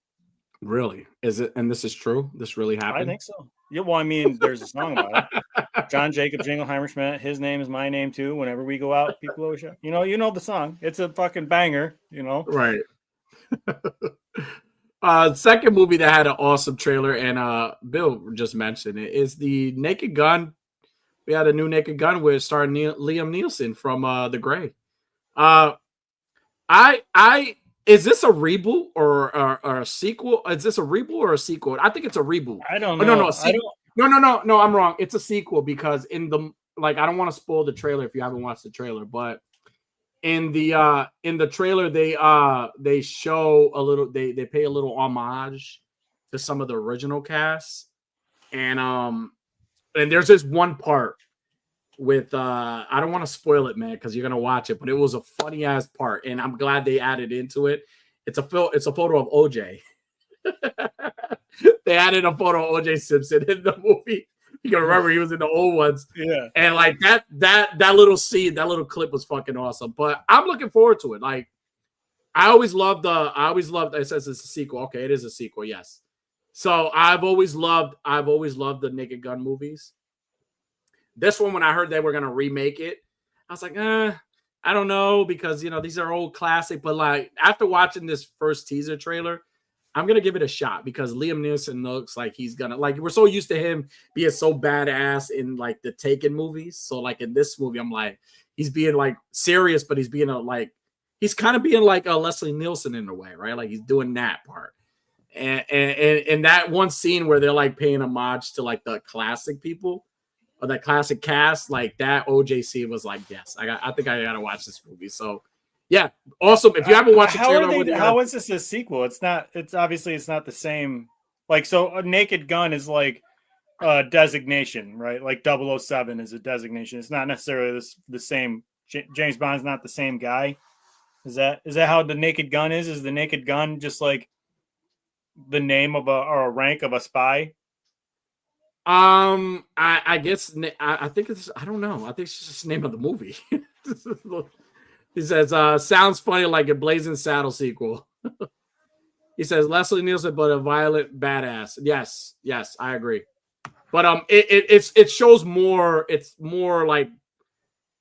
Really? Is it? And this is true? This really happened? I think so. Yeah, well, I mean, there's a song about it. John Jacob Jingleheimer Schmidt, his name is my name too. Whenever we go out, people always shout. You know the song. It's a fucking banger, you know. Right. Second movie that had an awesome trailer, and Bill just mentioned it, is the Naked Gun. We had a new Naked Gun with starring Liam Neeson from The Grey. Is this a reboot or a sequel? Is this a reboot or a sequel? I think it's a reboot. I don't know. No, I'm wrong. It's a sequel because I don't want to spoil the trailer if you haven't watched the trailer, but in the trailer they show a little, they pay a little homage to some of the original cast, and there's this one part with I don't want to spoil it, man, because you're gonna watch it, but it was a funny ass part, and I'm glad they added into it. It's a photo of OJ. They added a photo of OJ Simpson in the movie. You can remember he was in the old ones. Yeah. And like that little scene, that little clip was fucking awesome. But I'm looking forward to it. Like I always loved it says it's a sequel. Okay, it is a sequel, yes. So I've always loved the Naked Gun movies. This one, when I heard they were gonna remake it, I was like, I don't know, because these are old classic. But like after watching this first teaser trailer, I'm gonna give it a shot because Liam Neeson looks like he's gonna, like, we're so used to him being so badass in like the Taken movies. So like in this movie, I'm like, he's being like serious, but he's being he's kind of being like a Leslie Nielsen in a way, right? Like he's doing that part. And that one scene where they're like paying homage to like the classic people or that classic cast, like that OJC was like, yes, I think I gotta watch this movie. So yeah, awesome. If you haven't watched the trailer, how is this a sequel? It's not. It's obviously it's not the same. Like, so a Naked Gun is like a designation, right? Like 007 is a designation. It's not necessarily the same. James Bond's not the same guy. Is that how the Naked Gun is? Is the Naked Gun just like the name of a rank of a spy? I guess I think it's, I don't know. I think it's just the name of the movie. He says, sounds funny like a Blazing Saddle sequel. He says Leslie Nielsen, but a violent badass. Yes, I agree. But it shows more. It's more like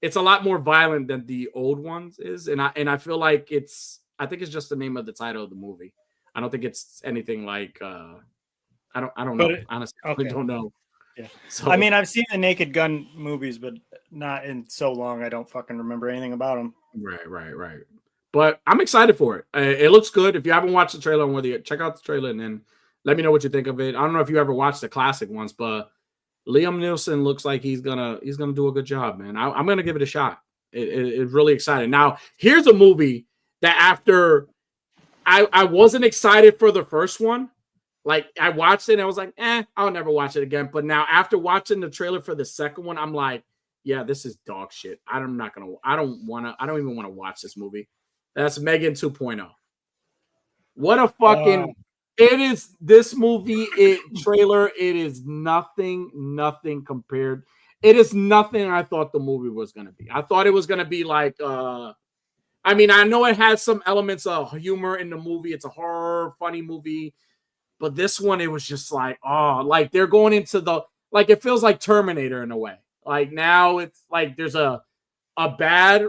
it's a lot more violent than the old ones is, and I feel like I think it's just the name of the title of the movie. I don't think it's anything like I don't know. Honestly, okay. I don't know. Yeah. So I mean, I've seen the Naked Gun movies, but not in so long. I don't fucking remember anything about them. Right. But I'm excited for it. It looks good. If you haven't watched the trailer, check out the trailer and then let me know what you think of it. I don't know if you ever watched the classic ones, but Liam Neeson looks like he's gonna do a good job, man. I'm gonna give it a shot. It's really exciting. Now, here's a movie that after I wasn't excited for the first one. Like I watched it and I was like, I'll never watch it again. But now after watching the trailer for the second one, I'm like, yeah, this is dog shit. I don't even want to watch this movie. That's Megan 2.0. What a fucking it is this movie trailer. It is nothing compared. It is nothing I thought the movie was going to be. I thought it was going to be like I mean, I know it has some elements of humor in the movie. It's a horror funny movie. But this one, it was just like, like they're going into like it feels like Terminator in a way. Like now it's like there's a bad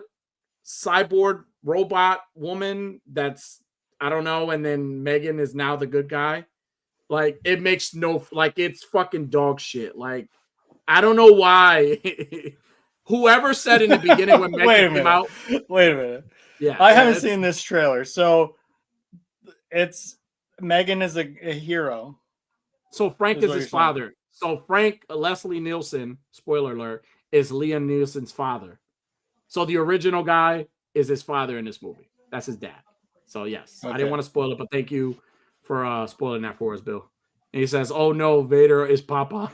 cyborg robot woman that's I don't know, and then Megan is now the good guy. Like it makes it's fucking dog shit. Like I don't know why. Whoever said in the beginning when Megan came out. Wait a minute. Yeah, I haven't seen this trailer, so it's Megan is a hero. So Frank is his father. So Frank Leslie Nielsen, spoiler alert, is Liam Neeson's father. So the original guy is his father in this movie. That's his dad. So yes, okay. I didn't want to spoil it, but thank you for spoiling that for us, Bill. And he says, "Oh no, Vader is Papa."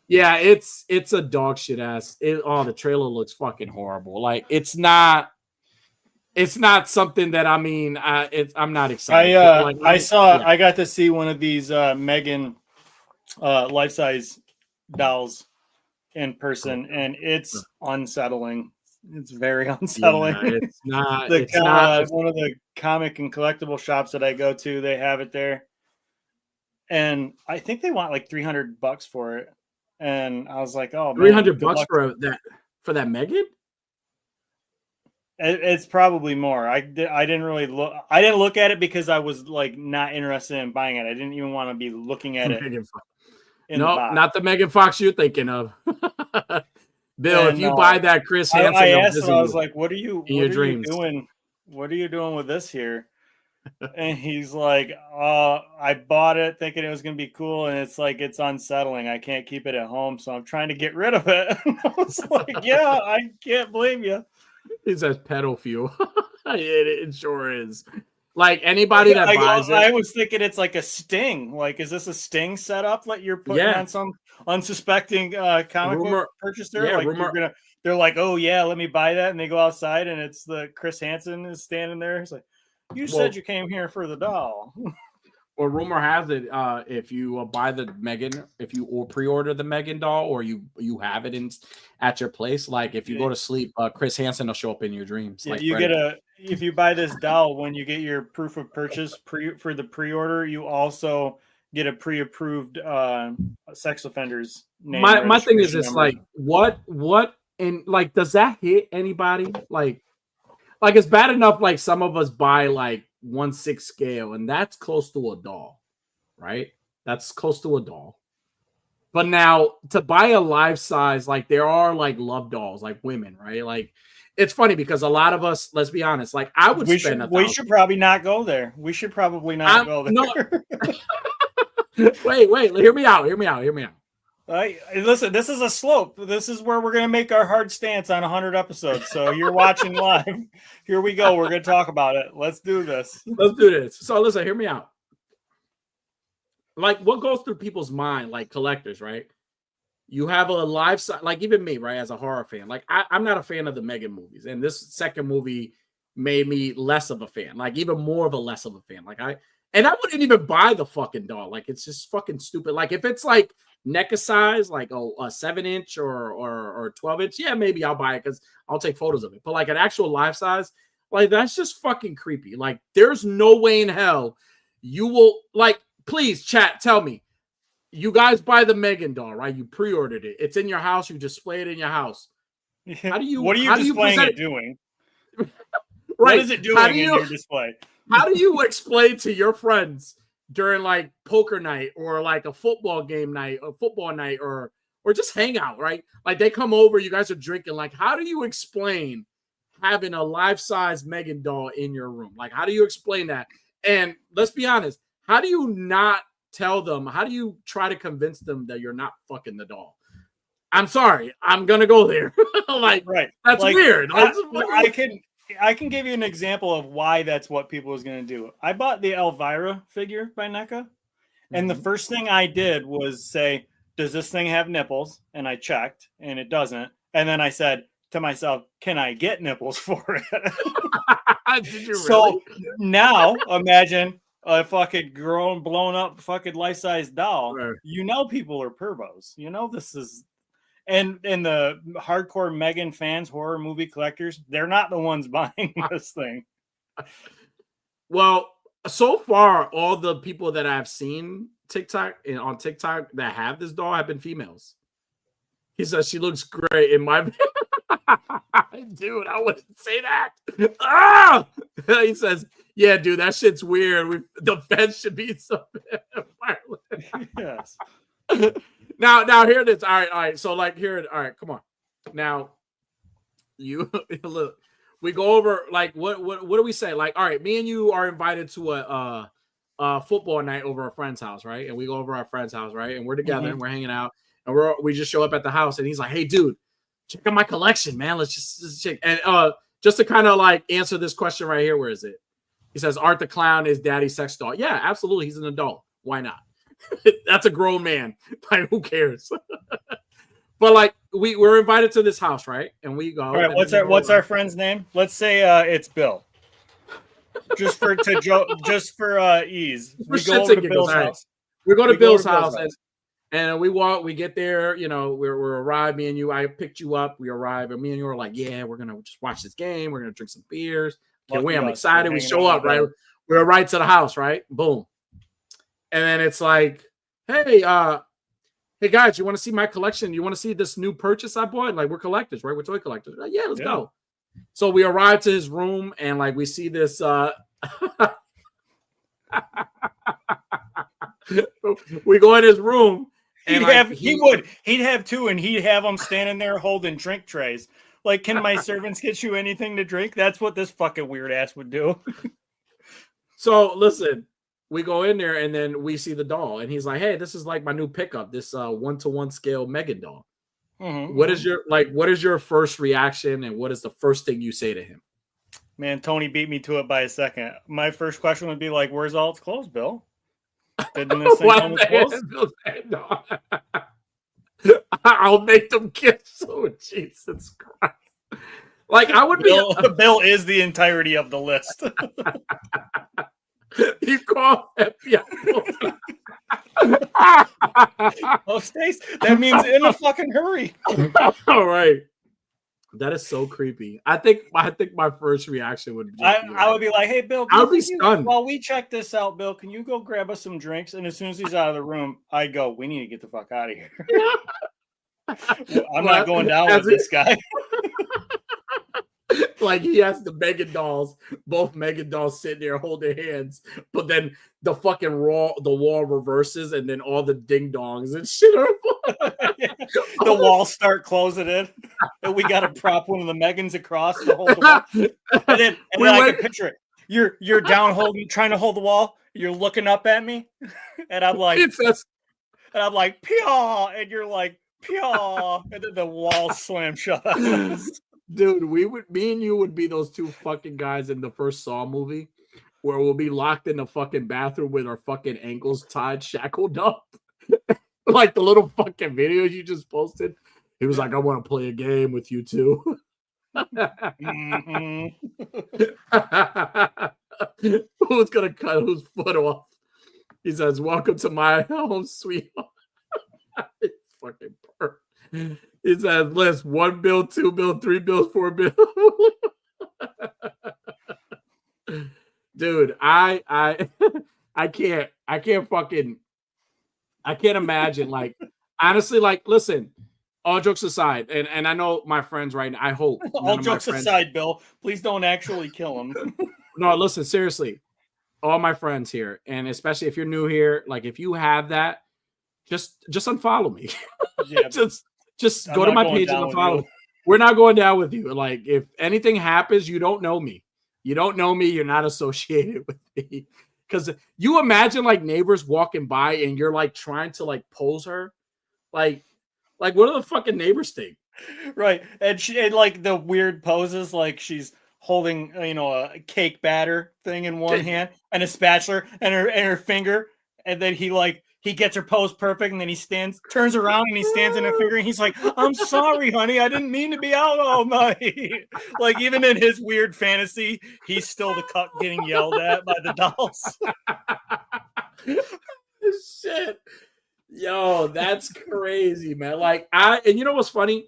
Yeah, it's a dog shit ass. The trailer looks fucking horrible. Like it's not something that I mean. I'm not excited. I got to see one of these Megan life size dolls in person, and it's unsettling. It's very unsettling. Yeah, it's not. One of the comic and collectible shops that I go to, they have it there, and I think they want like $300 for it. And I was like, "Oh, $300 for that Megan." It's probably more. I didn't really look. I didn't look at it because I was like not interested in buying it. I didn't even want to be looking at it. No, not the Megan Fox you're thinking of. Bill, if you buy that Chris Hansen, I asked him, I was like, "What are you dreams doing? What are you doing with this here?" And he's like, I bought it thinking it was going to be cool, and it's like it's unsettling. I can't keep it at home, so I'm trying to get rid of it." And I was like, "Yeah, I can't blame you." It says pedal fuel. It sure is. Like anybody that buys it. I was thinking it's like a sting. Like, is this a sting setup that you're putting on some unsuspecting comic book purchaser? Yeah, like they're like, "Oh yeah, let me buy that," and they go outside and it's the Chris Hansen is standing there. It's like, "You said you came here for the doll." Well, rumor has it, if you buy the Megan, if you pre-order the Megan doll, or you have it at your place, like if you go to sleep, Chris Hansen will show up in your dreams. Yeah, like you if you buy this doll, when you get your proof of purchase for the pre-order, you also get a pre-approved sex offender's name. My thing is this, like, what and like, does that hit anybody? Like it's bad enough. Like some of us buy like 1/6 scale, and that's close to a doll, right? That's close to a doll. But now to buy a life size, like there are like love dolls, like women, right? Like it's funny because a lot of us, let's be honest, like I would spend. We should probably not go there. We should probably not go there. No. Wait, hear me out. Listen, this is a slope. This is where we're going to make our hard stance on 100 episodes. So you're watching live. Here we go. We're going to talk about it. Let's do this. So listen, hear me out. Like what goes through people's mind, like collectors, right? You have a live size, like even me, right? As a horror fan, like I'm not a fan of the Megan movies. And this second movie made me less of a fan, like even more of a less of a fan. I wouldn't even buy the fucking doll. Like it's just fucking stupid. Like if it's like NECA size, like a 7-inch or 12-inch, yeah, maybe I'll buy it because I'll take photos of it. But like an actual life size, like that's just fucking creepy. Like there's no way in hell you will, like, please chat, tell me. You guys buy the Megan doll, right? You pre-ordered it. It's in your house. You display it in your house. How do you? What are you displaying it doing? Right. What is it doing in your display? How do you explain to your friends during like poker night or like a football game night or football night or just hang out, right? Like they come over, you guys are drinking. Like, how do you explain having a life-size Megan doll in your room? Like, how do you explain that? And let's be honest, how do you not tell them? How do you try to convince them that you're not fucking the doll? I'm sorry, I'm gonna go there. Like, right? That's like, weird. I can give you an example of why that's what people was gonna do. I bought the Elvira figure by NECA, and the first thing I did was say, "Does this thing have nipples?" And I checked, and it doesn't. And then I said to myself, "Can I get nipples for it?" Did you really? So now imagine a fucking grown, blown up fucking life-size doll. Right. You know people are pervos. You know this is, and the hardcore Megan fans, horror movie collectors, they're not the ones buying this thing. Well, so far, all the people that I've seen on TikTok that have this doll have been females. He says she looks great in my. Dude, I wouldn't say that. Ah! He says, "Yeah, dude, that shit's weird. The feds should be so violent." Yes. Now here it is. All right. So like here, all right, come on. Now you look. We go over like what do we say? Like, all right, me and you are invited to a football night over a friend's house, right? And we go over our friend's house, right? And we're together and we're hanging out, and we just show up at the house, and he's like, "Hey, dude, check out my collection, man. Let's just check." And just to kind of like answer this question right here, where is it? He says, "Art the Clown is daddy's sex doll." Yeah, absolutely. He's an adult. Why not? That's a grown man. Like, who cares? But like, we're invited to this house, right? And we go. All right. What's our friend's name? Let's say it's Bill. Just for ease, we go over to Bill's house. We go to Bill's house, and we get there. You know, we're arrived. Me and you, I picked you up. We arrive, and me and you are like, "Yeah, we're gonna just watch this game. We're gonna drink some beers. Can't wait. I'm excited." We show up, right? We're right to the house, right? Boom. And then it's like, hey guys, you want to see my collection? You want to see this new purchase I bought? Like, we're collectors, right? We're toy collectors. Like, yeah, let's go. So we arrive to his room, and like we see this we go in his room, and he'd have two, and he'd have them standing there holding drink trays. Like, can my servants get you anything to drink? That's what this fucking weird ass would do. So listen, we go in there, and then we see the doll, and he's like, "Hey, this is like my new pickup, this 1-to-1 scale Megan doll." What is your first reaction, and what is the first thing you say to him? Man, Tony beat me to it by a second. My first question would be like, "Where's all its clothes, Bill? Didn't this thing come with clothes?" No. I'll make them kiss. Oh, Jesus Christ! Like, I would Bill is the entirety of the list. You call FBI. Oh, Stace, that means in a fucking hurry. All right. That is so creepy. I think my first reaction would be I would be like, "Hey, Bill, I would be stunned. While we check this out, Bill, can you go grab us some drinks?" And as soon as he's out of the room, I go, "We need to get the fuck out of here." I'm not going down with this guy. Like, he has the Megan dolls, both Megan dolls sitting there holding hands, but then the fucking wall reverses, and then all the ding dongs and shit are the walls start closing in, and we got to prop one of the Megans across to hold the wall. And then I can picture it. You're down trying to hold the wall. You're looking up at me, and I'm like, "Pyaw," and you're like, "Pyaw," and then the wall slams shut. Dude, me and you would be those two fucking guys in the first Saw movie where we'll be locked in the fucking bathroom with our fucking ankles tied, shackled up. Like the little fucking videos you just posted. He was like, "I want to play a game with you too." Who's gonna cut whose foot off? He says, "Welcome to my home, sweet home." fucking perk. It says list 1 bill, 2 bill, 3 bills, 4 bill. Dude, I can't imagine. Like, honestly, like, listen, all jokes aside, and I know my friends right now, I hope all jokes aside, Bill, please don't actually kill him. No, listen, seriously, all my friends here, and especially if you're new here, like, if you have that, just unfollow me. Yeah, just go to my page and unfollow. We're not going down with you. Like, if anything happens, you don't know me. You don't know me. You're not associated with me. Because you imagine like neighbors walking by and you're like trying to like pose her, like what do the fucking neighbors think? Right, and she and like the weird poses, like she's holding a cake batter thing in one hand and a spatula and her finger, and then he gets her pose perfect, and then he turns around and he stands in her finger, and he's like, "I'm sorry, honey, I didn't mean to be out all night." Like, even in his weird fantasy, he's still the cuck getting yelled at by the dolls. Shit. Yo, that's crazy, man. Like, and you know what's funny?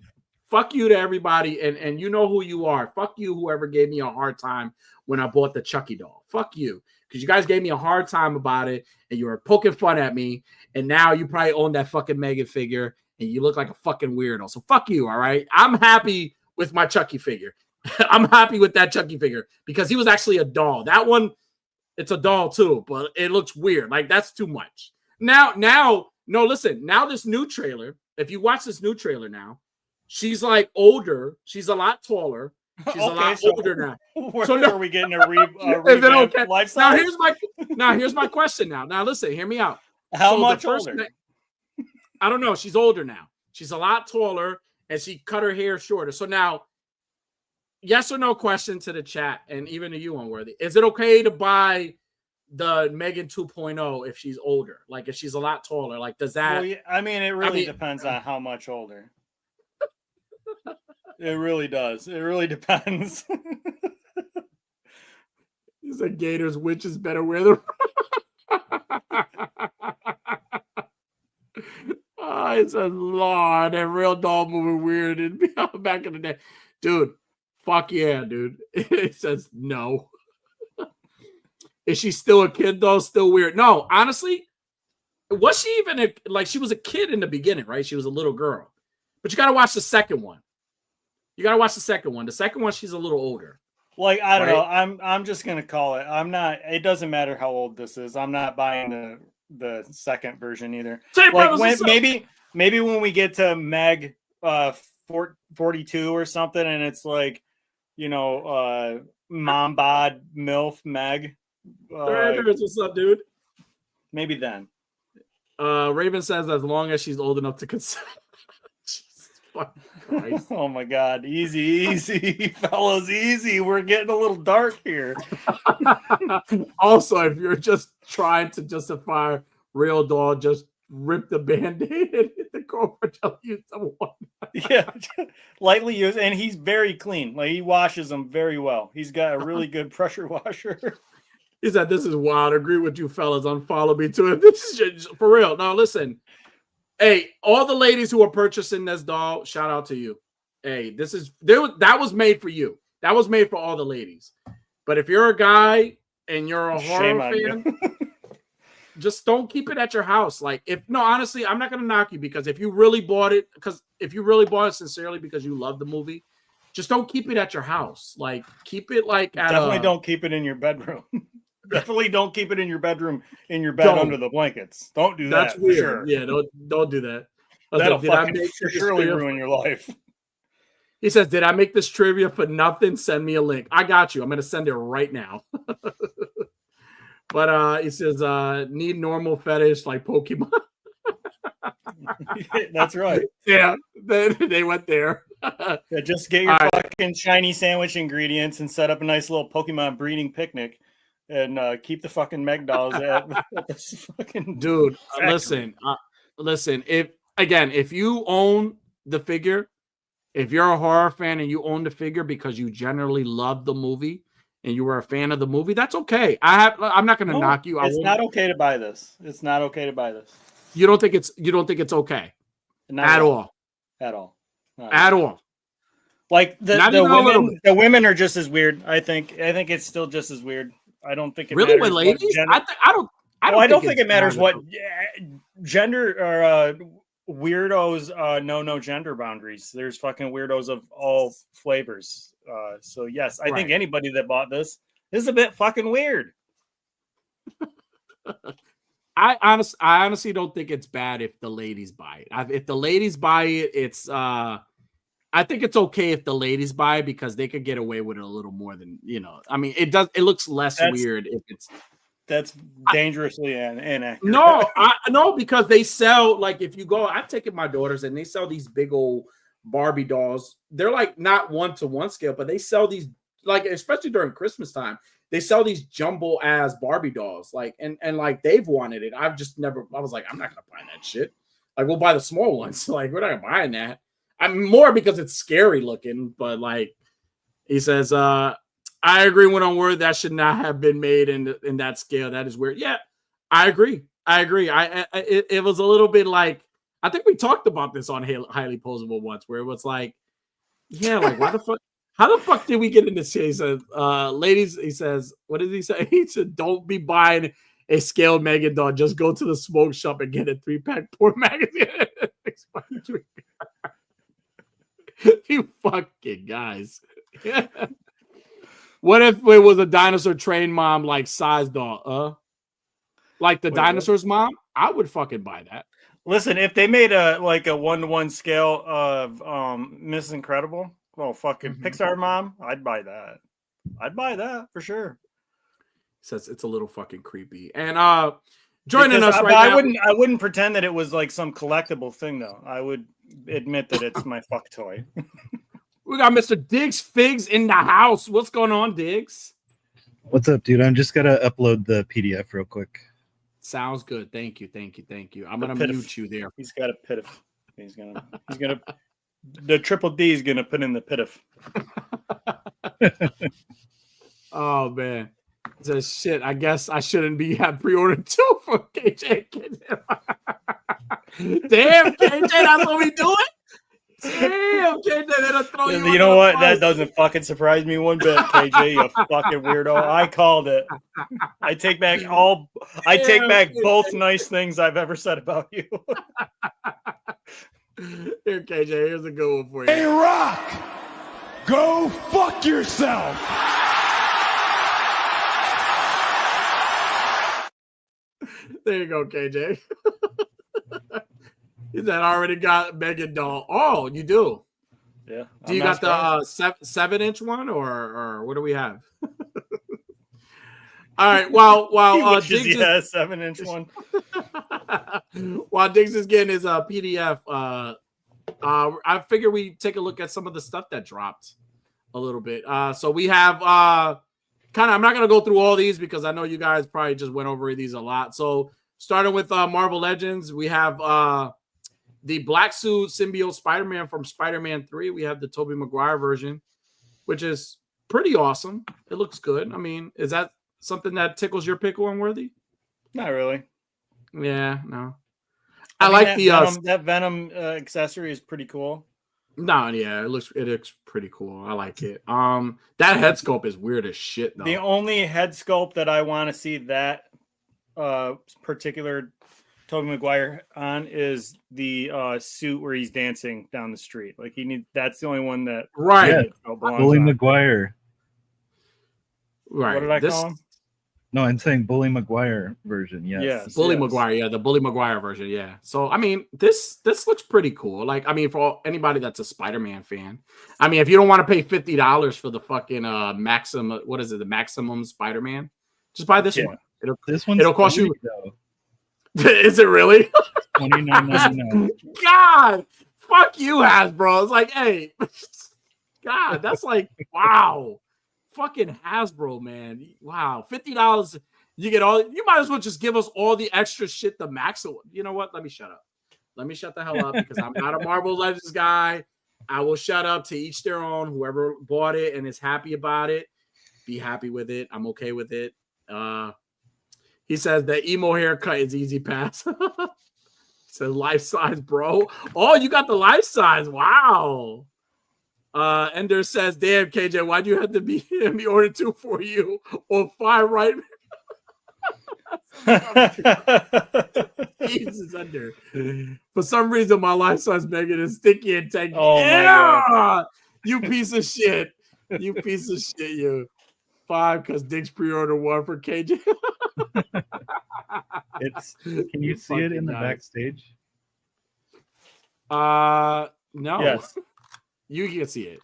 Fuck you to everybody, and you know who you are. Fuck you, whoever gave me a hard time when I bought the Chucky doll. Fuck you. Because you guys gave me a hard time about it, and you were poking fun at me, and now you probably own that fucking Megan figure, and you look like a fucking weirdo. So fuck you, all right? I'm happy with my Chucky figure. I'm happy with that Chucky figure because he was actually a doll. That one, it's a doll too, but it looks weird. Like, that's too much. Now, no, listen. Now this new trailer, if you watch this new trailer now, she's like older. She's a lot taller. She's a lot older now. Are we getting a okay? Life size? Here's my question. Now listen, hear me out. How much older? I don't know. She's older now. She's a lot taller, and she cut her hair shorter. So now, yes or no question to the chat, and even to you, Unworthy. Is it okay to buy the Megan 2.0 if she's older? Like, if she's a lot taller, like, does that? Well, yeah, I mean, it really depends on how much older. It really does. It really depends. He said Gators witches better wear the. Oh, it says Lord, that real doll moving weird and back in the day. Dude, fuck yeah, dude. It says no. Is she still a kid though? Still weird. No, honestly, was she even she was a kid in the beginning, right? She was a little girl. But you gotta watch the second one. The second one, she's a little older. Like, I don't know. I'm just gonna call it. I'm not. It doesn't matter how old this is. I'm not buying the second version either. Like, maybe when we get to Meg 42 or something, and it's like, mom bod MILF Meg. What's up, dude? Maybe then. Raven says as long as she's old enough to consent. Oh my God. Easy, fellas, easy. We're getting a little dark here. Also, if you're just trying to justify real doll, just rip the band-aid and hit the core until you use someone. Yeah, lightly used, and he's very clean. Like, he washes them very well. He's got a really good pressure washer. He said, "This is wild. I agree with you, fellas. Unfollow me too." This is just, for real. Now, listen. Hey, all the ladies who are purchasing this doll, shout out to you. Hey, that was made for you. That was made for all the ladies. But if you're a guy and you're a horror fan, just don't keep it at your house. Like, honestly, I'm not gonna knock you, because if you really bought it sincerely because you love the movie, just don't keep it at your house. Like, keep it definitely don't keep it in your bedroom. Definitely don't keep it in your bedroom, in your bed under the blankets. Don't do that. That's weird. Sure. Yeah, don't do that. That'll surely ruin your life. He says, "Did I make this trivia for nothing? Send me a link." I got you. I'm going to send it right now. But he says, "Need normal fetish like Pokemon." That's right. Yeah, they went there. Yeah, just get your fucking shiny sandwich ingredients and set up a nice little Pokemon breeding picnic. And keep the fucking Meg dolls at this fucking dude. Listen. If you own the figure, if you're a horror fan and you own the figure because you generally love the movie and you were a fan of the movie, that's okay. I'm not going to knock you. It's not okay to buy this. It's not okay to buy this. You don't think it's okay? At all. At all. At all. Like Not even a little bit. the women are just as weird. I think it's still just as weird. I don't think it Really matters with ladies? what gender. I don't think it matters what gender or weirdos know no gender boundaries. There's fucking weirdos of all flavors. So yes, I think anybody that bought this is a bit fucking weird. I honestly don't think it's bad if the ladies buy it. If the ladies buy it, it's I think it's okay if the ladies buy it because they could get away with it a little more than, I mean, it looks less weird if it's. That's dangerously inaccurate. No, because they sell, like, if you go, I've taken my daughters and they sell these big old Barbie dolls. They're like not 1-to-1 scale, but they sell these, like, especially during Christmas time, they sell these jumbo ass Barbie dolls. Like, and like they've wanted it. I was like, I'm not gonna buy that shit. Like, we'll buy the small ones. Like, we're not buying that. I'm more because it's scary looking, but like he says, I agree when I'm worried that should not have been made in that scale. That is weird. Yeah, I agree. It was a little bit like, I think we talked about this on Highly Posable once, where it was like, yeah, like why the fuck? How the fuck did we get in this? He says, ladies, he says, what did he say? He said, don't be buying a scaled Megan doll. Just go to the smoke shop and get a 3-pack Poor magazine. You fucking guys. What if it was a dinosaur trained mom like size doll? Like the dinosaur's mom? I would fucking buy that. Listen, if they made a 1-to-1 scale of Miss Incredible, well, fucking Pixar mom, I'd buy that. I'd buy that for sure. Says it's a little fucking creepy. And joining us right now, I wouldn't pretend that it was like some collectible thing though. I would admit that it's my fuck toy. We got Mr. Diggs Figs in the house. What's going on, Diggs? What's up, dude? I'm just gonna upload the PDF real quick. Sounds good. Thank you. I'm gonna mute you there. He's got a pitif. He's gonna the triple D is gonna put in the pitif. Oh man. Says shit. I guess I shouldn't have pre-ordered too for KJ. Damn, KJ, that's what we doing? Damn, KJ, they'll throw you. You know what? That doesn't fucking surprise me one bit, KJ. You fucking weirdo. I called it. I take back both nice things I've ever said about you. Here, KJ, here's a good one for you. Hey, Rock, go fuck yourself. There you go, KJ. He said, I already got Megan doll. Oh, you do? Yeah. Do you got the 7-inch one or what do we have? All right. While Diggs is 7-inch one. While Diggs is getting his PDF, I figure we take a look at some of the stuff that dropped a little bit. So we have I'm not gonna go through all these because I know you guys probably just went over these a lot. So starting with Marvel Legends, we have the black suit symbiote Spider-Man from Spider-Man 3. We have the Tobey Maguire version, which is pretty awesome. It looks good. I mean, is that something that tickles your pickle, Unworthy? Not really. Yeah, no. I like that Venom accessory is pretty cool. No, yeah, it looks pretty cool. I like it. That head sculpt is weird as shit, though. The only head sculpt that I want to see that particular Tobey Maguire on is the suit where he's dancing down the street. Like that's the only one that Bully Maguire. Right. What did I call him? No, I'm saying Bully Maguire version. Yes. Bully Maguire. Yeah, the Bully Maguire version. Yeah. So I mean, this looks pretty cool. Like, I mean, for anybody that's a Spider-Man fan, I mean, if you don't want to pay $50 for the fucking maximum, what is it? The maximum Spider-Man, just buy this one. It'll cost you. Is it really? $29.99. God, fuck you, Hasbro. It's like, hey, God, that's like, wow. Fucking Hasbro, man. Wow. $50. You get all, you might as well just give us all the extra shit, the max. You know what? Let me shut up. Let me shut the hell up because I'm not a Marvel Legends guy. I will shut up. To each their own. Whoever bought it and is happy about it, be happy with it. I'm okay with it. He says the emo haircut is easy pass. Says life size, bro. Oh, you got the life size. Wow. Ender says, damn, KJ, why'd you have to be me order 2 for you or 5 right? Jesus, Ender. For some reason, my life size Megan is sticky and tanky. Oh, my God. You piece of shit. You piece of shit, you. 5 because Dick's pre-order 1 for KJ. Can you see it in the backstage? No. Yes. You can see it.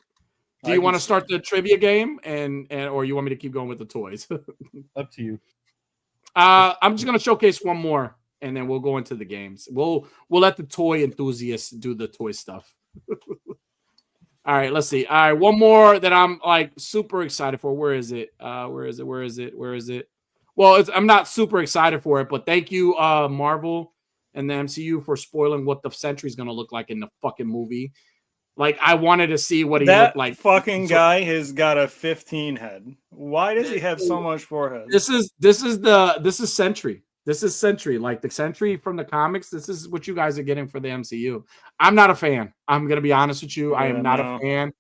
Do you want to start the trivia game and or you want me to keep going with the toys? Up to you. I'm just gonna showcase one more and then we'll go into the games. We'll let the toy enthusiasts do the toy stuff. All right, let's see. All right, one more that I'm like super excited for. Where is it? Where is it? Well, I'm not super excited for it, but thank you, Marvel and the MCU for spoiling what the Sentry's gonna look like in the fucking movie. Like, I wanted to see what he looked like. Fucking guy has got a 15 head. Why does he have so much forehead? This is Sentry. This is Sentry, like the Sentry from the comics. This is what you guys are getting for the MCU. I'm not a fan. I'm gonna be honest with you. I am not a fan.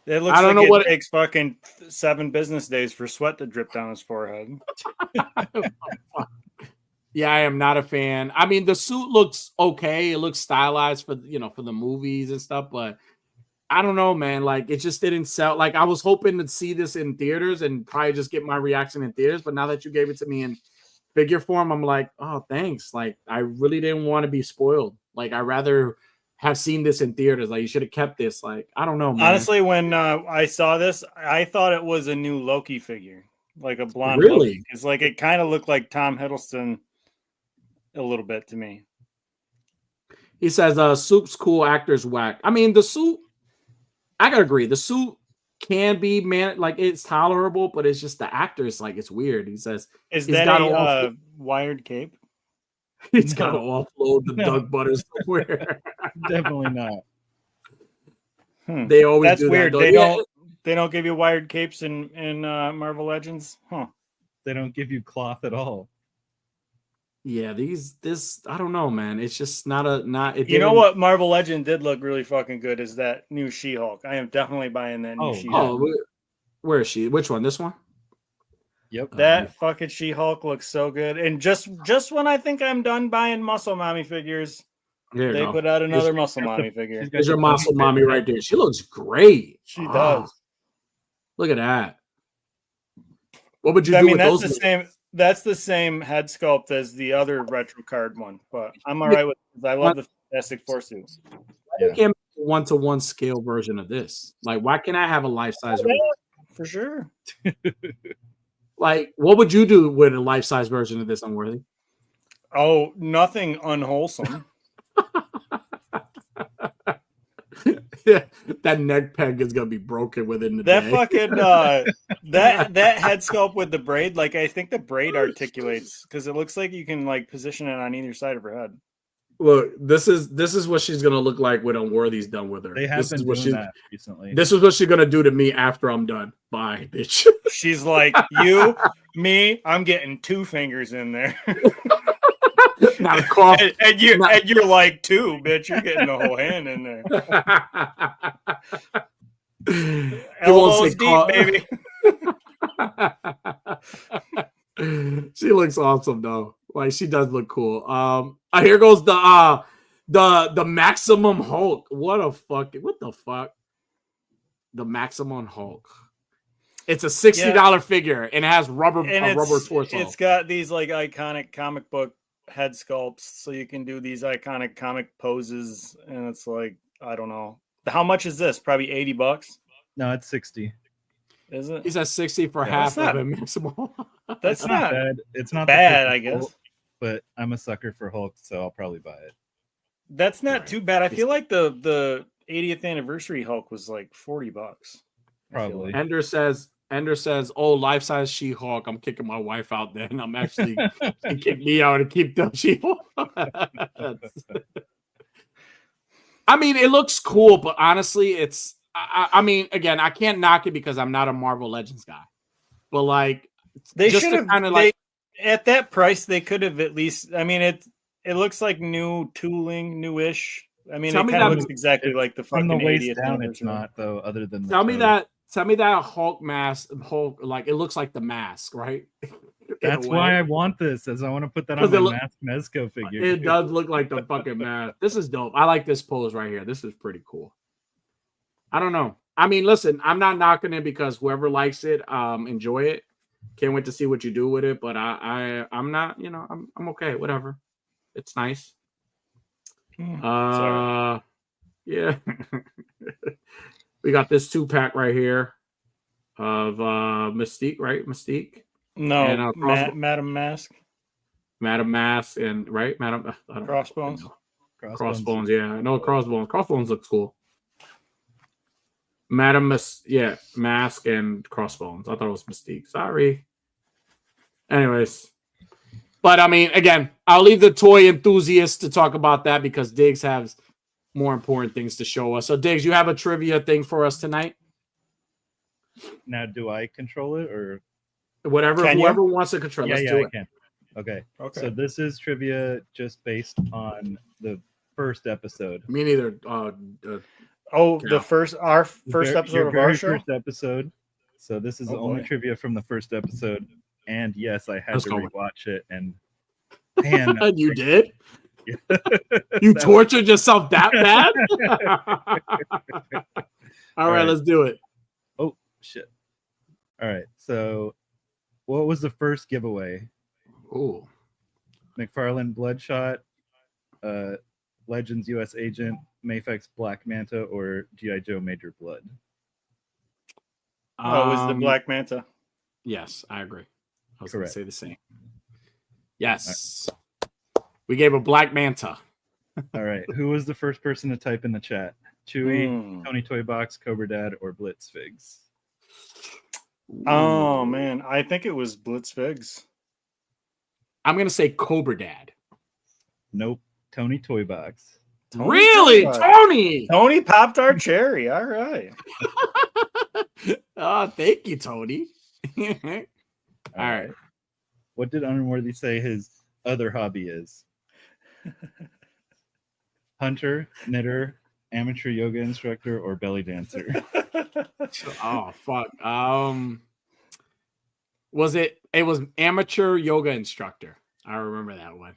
It looks like it takes fucking 7 business days for sweat to drip down his forehead. Yeah, I am not a fan. I mean, the suit looks okay. It looks stylized for for the movies and stuff, but I don't know, man. Like, it just didn't sell. Like, I was hoping to see this in theaters and probably just get my reaction in theaters. But now that you gave it to me in figure form, I'm like, oh, thanks. Like, I really didn't want to be spoiled. Like, I'd rather have seen this in theaters. Like, you should have kept this. Like, I don't know, man. Honestly, when I saw this, I thought it was a new Loki figure, like a blonde Really? Loki. Because, like, it kind of looked like Tom Hiddleston a little bit to me. He says, suit's cool, actors whack. I mean, the suit, I gotta agree. The suit can be like it's tolerable, but it's just the actors, like it's weird. He says, "Is that a wired cape?" He's got to offload the Doug Butters somewhere. Definitely not. They always That's do weird. That, they don't give you wired capes in Marvel Legends, huh? They don't give you cloth at all. Yeah, this I don't know, man. It's just not. You know what Marvel Legend did look really fucking good is that new She-Hulk. I am definitely buying that new She-Hulk. Oh, where is she? Which one? This one? Yep. That fucking She-Hulk looks so good. And just when I think I'm done buying Muscle Mommy figures, they put out another Muscle Mommy figure. There's your Muscle Mommy right there. She looks great. She does. Look at that. What would you do with those? That's the same head sculpt as the other retro card one, but I'm all right with it. I love the Fantastic Four suit. You can't make a 1-to-1 scale version of this. Like, why can't I have a life size? For sure. Like, what would you do with a life size version of this, Unworthy? Oh, nothing unwholesome. Yeah, that neck peg is gonna be broken within the that day. Fucking that head sculpt with the braid, like I think the braid articulates because it looks like you can like position it on either side of her head. Look, this is what she's gonna look like when Unworthy's done with her. They have been doing that recently. This is what she's gonna do to me after I'm done. Bye, bitch. She's like, you, me, I'm getting 2 fingers in there. Not a cough. And you're like 2, bitch. You're getting the whole hand in there. Elbows deep, baby. She looks awesome though. Like, she does look cool. Here goes the Maximum Hulk. What the fuck? The Maximum Hulk. It's a $60 figure and it has rubber torso. It's got these like iconic comic book head sculpts, so you can do these iconic comic poses, and it's like, I don't know. How much is this? Probably $80. No, it's 60. Is it? He's at 60 for half of it, Maximum. That's not bad. It's not bad, I guess. Hulk, but I'm a sucker for Hulk, so I'll probably buy it. That's not too bad. I feel like the 80th anniversary Hulk was like $40. Probably. Ender says, "Oh, life size She-Hulk. I'm kicking my wife out. Then I'm actually kick me out and keep the She-Hulk." I mean, it looks cool, but honestly, it's. I mean, again, I can't knock it because I'm not a Marvel Legends guy. But like, they should have kind of like at that price, they could have at least. I mean, It looks like new tooling, newish. I mean, Tell it me kind of that- looks exactly like the From fucking the waist 80th down, it's anniversary. not though. Other than the Tell me toe. that Hulk mask, Hulk, like it looks like the mask, right? In a That's way. why I want this, as I want to put that 'Cause on it my look- Mask Mezco figure. It does look like the fucking mask. This is dope. I like this pose right here. This is pretty cool. I don't know. I mean, listen, I'm not knocking it because whoever likes it, enjoy it. Can't wait to see what you do with it. But I'm not, I'm okay. Whatever. It's nice. Sorry. Yeah. We got this 2-pack right here of Mystique, right? Mystique. No, And, Madam Mask, Madam Mask and right, Madam I don't know. Crossbones. Crossbones, yeah. I know Crossbones. Crossbones looks cool. Mask and Crossbones. I thought it was Mystique. Sorry. Anyways. But I mean, again, I'll leave the toy enthusiasts to talk about that because Diggs has more important things to show us. So Diggs, you have a trivia thing for us tonight? Now, do I control it or? Whatever, Can you? whoever wants to control. Let's do I it. can. Okay. Okay. So this is trivia just based on the first episode. Me neither. Oh, Yeah. the first Your episode of very our show. first episode. So this is the only boy. trivia from the first episode. And yes, I had Let's to go. rewatch it. And man, And you did? that You was- tortured yourself that bad? All right, right. let's do it. Oh shit! All right. So, what was the first giveaway? Ooh. McFarlane Bloodshot, Legends U.S. Agent, Mafex Black Manta, or GI Joe Major Blood? Oh, it was the Black Manta. Yes, I agree. I was going to Correct. say the same. Yes. We gave a Black Manta. All right. Who was the first person to type in the chat? Chewy, Mm. Tony Toybox, Cobra Dad, or Blitzfigs? Oh man, I think it was Blitzfigs. I'm going to say Cobra Dad. Nope. Tony Toybox. Tony Really? Toybox. Tony? Tony popped our cherry. All right. Oh, thank you, Tony. All right. What did Unworthy say his other hobby is? Hunter, knitter, amateur yoga instructor, or belly dancer? Oh, fuck. It was amateur yoga instructor. I remember that one.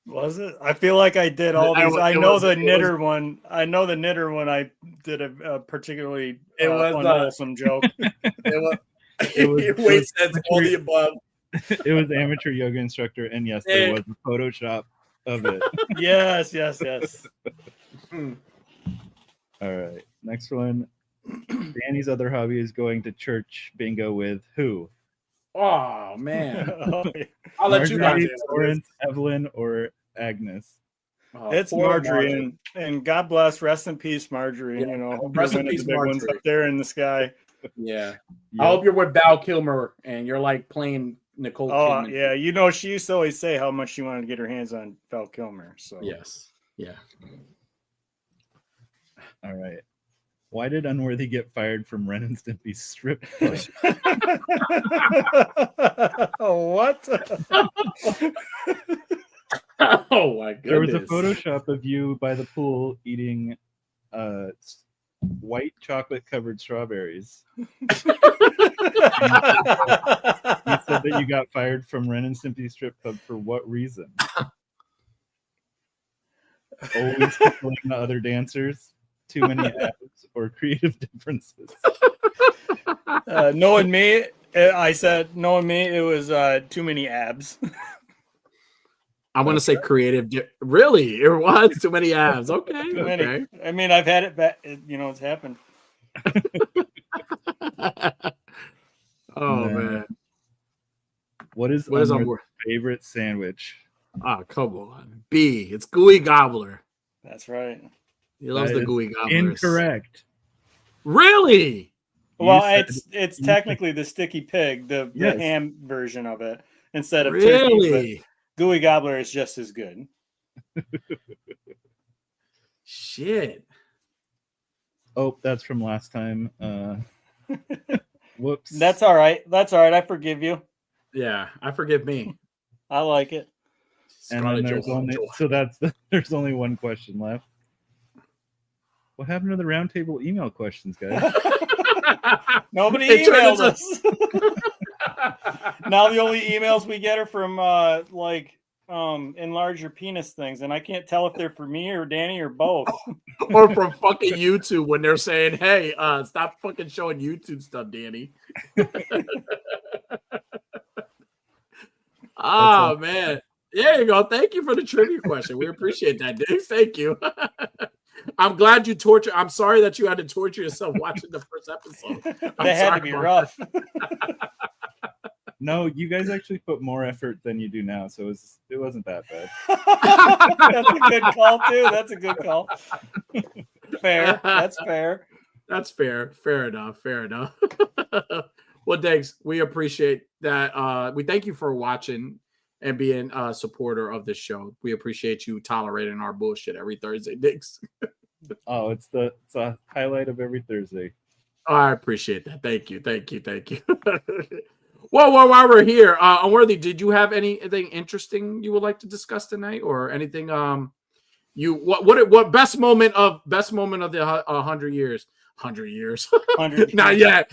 Was it? I feel like I did all these. I It know was- the it was- knitter one. I know the knitter one. I did a particularly It was, unwholesome joke. It was, It was- Wait says all the above. It was amateur yoga instructor, and yes, there was a Photoshop of it. yes. All right, next one. Danny's other hobby is going to church bingo with who? Oh man. Oh, yeah. I'll let you guys Marjorie, answer this. Lawrence, Evelyn, or Agnes? Oh, It's poor Marjorie, and God bless, rest in peace, Marjorie. Yeah, You know, hope rest you're in winning peace, the big ones Marjorie. up there in the sky. Yeah. Yeah. I hope you're with Val Kilmer and you're like playing Nicole Oh Kidman. yeah, you know she used to always say how much she wanted to get her hands on Val Kilmer. So Yes. Yeah. All right. Why did Unworthy get fired from Ren and Stimpy's strip club? What? Oh my goodness. There was a Photoshop of you by the pool eating white chocolate covered strawberries. You said that you got fired from Ren and Stimpy's strip club for what reason? Always tickling the other dancers, too many abs, or creative differences. Knowing me, I said knowing me, it was too many abs. I'm gonna say creative. Really? It was too many abs. Okay. Too many. Okay. I mean, I've had it back. You know, it's happened. Oh Man. man. What is What is Unworthy's on? favorite sandwich? Oh, come on. B. It's Gooey Gobbler. That's right. He loves That the is Gooey Gobblers. Incorrect. Really? Well, said- it's you technically the sticky pig, the Yes. ham version of it, instead of turkey. But Really? Gooey Gobbler is just as good. Shit. Oh, that's from last time. Whoops. That's all right. That's all right. I forgive you. Yeah, I forgive me. I like it. And then there's there's only one question left. What happened to the roundtable email questions, guys? Nobody It turned emailed us. Now the only emails we get are from enlarge your penis things, and I can't tell if they're for me or Danny or both. Or from fucking YouTube when they're saying, "Hey, stop fucking showing YouTube stuff, Danny." Oh man, there you go. Thank you for the trivia question. We appreciate that, Dave. Thank you. I'm glad you tortured. I'm sorry that you had to torture yourself watching the first episode. That had to be rough. No, you guys actually put more effort than you do now, so it wasn't that bad. That's a good call too. That's a good call. Fair. That's fair. That's fair. Fair enough. Fair enough. Well, Diggs, we appreciate that. We thank you for watching and being a supporter of this show. We appreciate you tolerating our bullshit every Thursday, Diggs. Oh, it's a highlight of every Thursday. Oh, I appreciate that. Thank you. Well, while we're here, Unworthy, did you have anything interesting you would like to discuss tonight, or anything? What best moment of the 100 years? 100 years? 100 Not yet.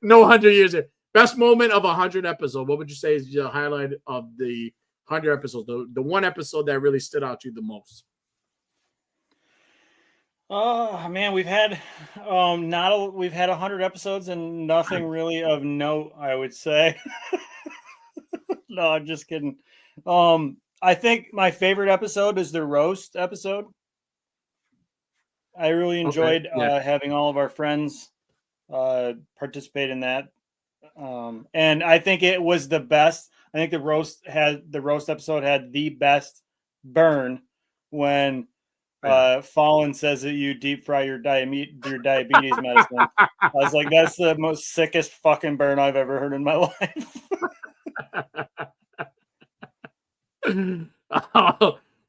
No 100 years yet. Best moment of 100 episodes. What would you say is the highlight of the 100 episodes? The one episode that really stood out to you the most? Oh man, we've had 100 episodes and nothing really of note, I would say. No, I'm just kidding. I think my favorite episode is the roast episode. I really enjoyed having all of our friends participate in that. And I think it was the best. I think the roast episode had the best burn when Fallon says that you deep fry your diabetes medicine. I was like, that's the most sickest fucking burn I've ever heard in my life.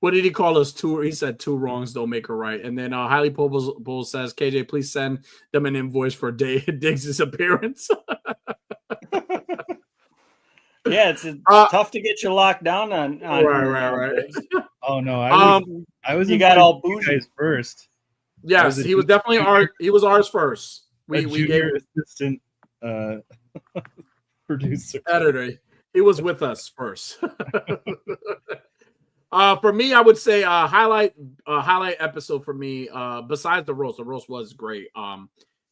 What did he call us? He said 2 wrongs don't make a right. And then Highly Bull says, KJ, please send them an invoice for Diggs' appearance. Yeah, it's tough to get you locked down on right. Oh no, I was you got all bougie guys first. Yes, he was definitely he was ours first. We gave assistant producer editor. He was with us first. For me, I would say highlight episode for me. Besides the roast was great.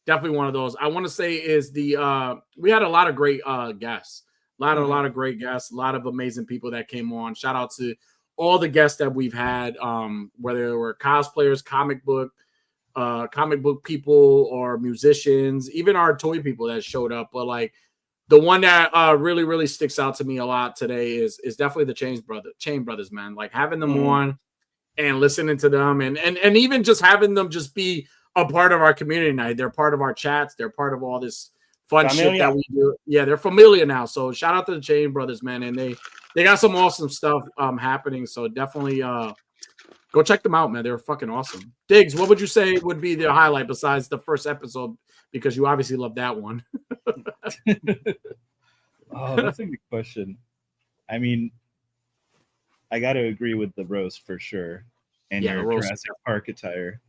Definitely one of those. I want to say is the we had a lot of great guests. A lot of great guests. A lot of amazing people that came on. Shout out to all the guests that we've had, whether they were cosplayers, comic book people, or musicians, even our toy people that showed up. But like the one that really, really sticks out to me a lot today is definitely the Chain Brothers, man. Like having them on and listening to them and even just having them just be a part of our community night. They're part of our chats. They're part of all this fun shit that we do. Yeah, they're familiar now. So shout out to the Chain Brothers, man. And they got some awesome stuff happening. So definitely go check them out, man. They're fucking awesome. Diggs, what would you say would be the highlight besides the first episode? Because you obviously love that one. Oh, that's a good question. I mean, I got to agree with the roast for sure. And your Jurassic Park attire.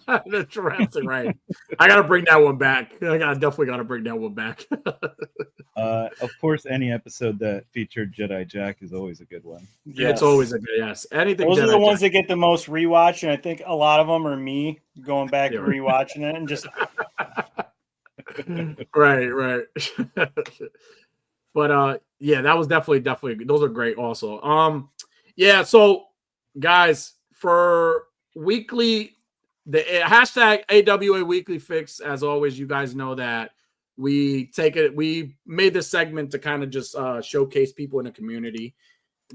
The Jurassic, right. I gotta bring that one back. Definitely gotta bring that one back. Of course, any episode that featured Jedi Jack is always a good one. Yes. It's always a good anything. Those Jedi are the ones Jack. that get the most rewatch, and I think a lot of them are me going back and rewatching it and just right. But yeah, that was definitely those are great also. Yeah, so guys, for weekly the hashtag AWA Weekly Fix, as always, you guys know that we made this segment to kind of just showcase people in the community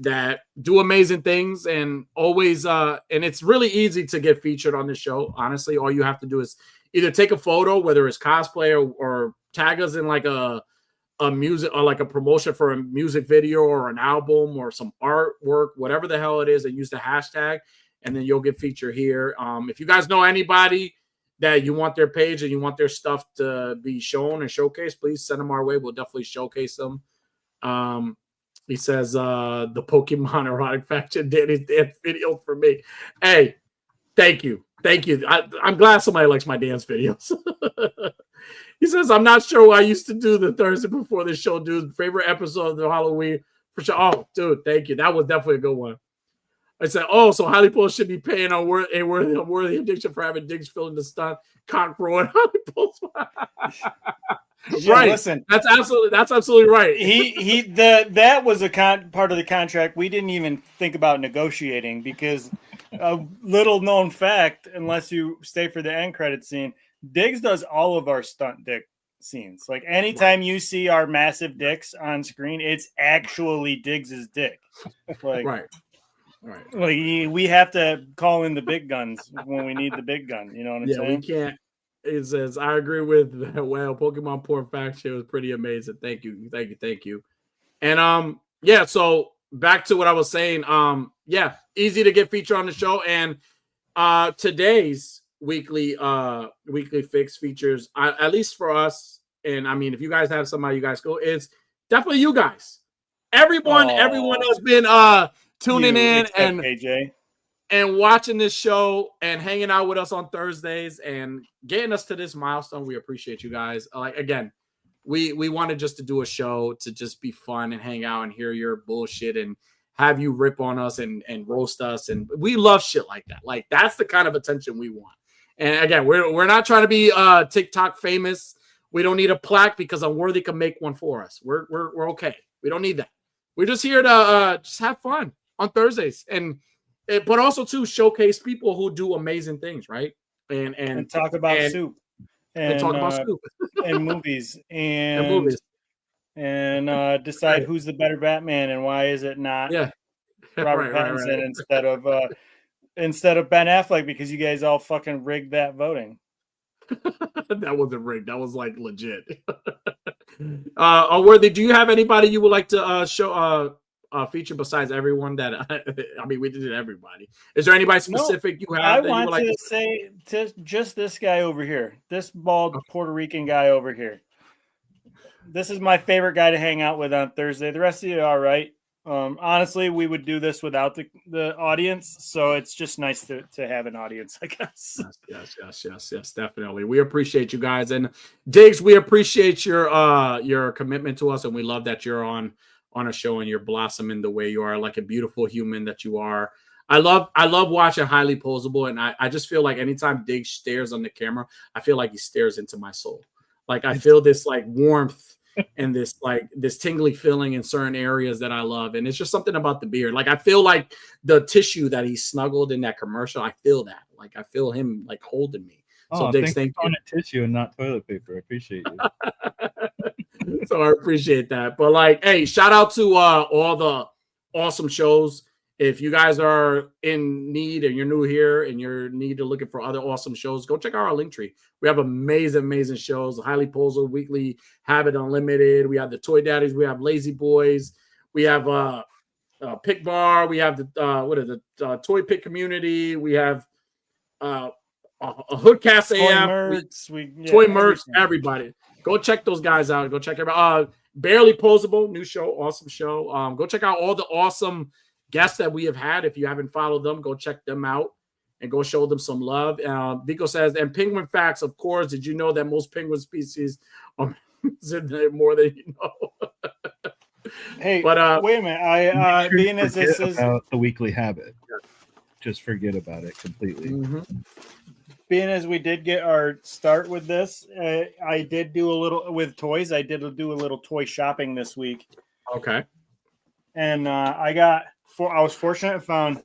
that do amazing things and always and it's really easy to get featured on the show. Honestly, all you have to do is either take a photo, whether it's cosplay or tag us in like a music or like a promotion for a music video or an album or some artwork, whatever the hell it is, and use the hashtag, and then you'll get featured here. If you guys know anybody that you want their page and you want their stuff to be shown and showcased, please send them our way. We'll definitely showcase them. He says the Pokemon erotic faction Danny's dance video for me. Hey, thank you. I'm glad somebody likes my dance videos. He says, I'm not sure what I used to do the Thursday before the show, dude. Favorite episode of the Halloween for sure. Oh, dude, thank you. That was definitely a good one. I said, oh, so Holly Post should be paying on a worthy addiction for having Diggs filling the stunt cock throwing Holly Post. Yeah, right. Listen, that's absolutely right. That was a part of the contract we didn't even think about negotiating, because a little known fact, unless you stay for the end credit scene, Diggs does all of our stunt dick scenes. Like anytime you see our massive dicks on screen, it's actually Diggs's dick. Like, right. Like we have to call in the big guns when we need the big gun. You know what I'm saying? We can't. It says, I agree with that. Well, Pokemon Porn Faction was pretty amazing. Thank you. And yeah, so back to what I was saying. Yeah, easy to get featured on the show. And today's weekly fix features, at least for us, and I mean, if you guys have somebody you guys go, it's definitely you guys. Everyone has been tuning in and AJ. And watching this show and hanging out with us on Thursdays and getting us to this milestone. We appreciate you guys. Like, again, we wanted just to do a show to just be fun and hang out and hear your bullshit and have you rip on us and roast us. And we love shit like that. Like, that's the kind of attention we want. And again, we're not trying to be TikTok famous. We don't need a plaque because Unworthy can make one for us. We're okay. We don't need that. We're just here to just have fun on Thursdays but also to showcase people who do amazing things, right? And talk about soup. And talk about soup. And movies. And decide who's the better Batman and why is it not Robert Pattinson instead of Ben Affleck, because you guys all fucking rigged that voting. That wasn't rigged. That was like legit. Unworthy, do you have anybody you would like to show feature besides everyone that I mean, we did everybody? Is there anybody specific you have? I want to say to just this guy over here, this bald Puerto Rican guy over here. This is my favorite guy to hang out with on Thursday. The rest of you are all right. Honestly, we would do this without the audience, so it's just nice to have an audience, I guess. Yes, definitely. We appreciate you guys, and Diggs, we appreciate your commitment to us, and we love that you're on a show and you're blossoming the way you are, like a beautiful human that you are. I love watching Highly Posable, and I just feel like anytime Diggs stares on the camera, I feel like he stares into my soul. Like I feel this like warmth and this tingly feeling in certain areas that I love. And it's just something about the beard. Like I feel like the tissue that he snuggled in that commercial. I feel that. Like I feel him like holding me. So Diggs, thank you. Tissue and not toilet paper. I appreciate you. So I appreciate that. But like, hey, shout out to all the awesome shows. If you guys are in need and you're new here and you're looking for other awesome shows, go check out our link tree. We have amazing shows. Highly Posable, Weekly, Habit Unlimited. We have the Toy Daddies. We have Lazy Boys. We have Pick Bar. We have the Toy Pick Community. We have a Hoodcast AF. Toy Merch. Everybody, go check those guys out. Go check everybody. Barely Posable, new show, awesome show. Go check out all the awesome guests that we have had. If you haven't followed them, go check them out and go show them some love. Vico says, and penguin facts, of course. Did you know that most penguin species are more than you know? Hey, but wait a minute. Being as this is about the Weekly Habit, just forget about it completely. Mm-hmm. Being as we did get our start with this, I did do a little with toys. I did do a little toy shopping this week. Okay. And I was fortunate and found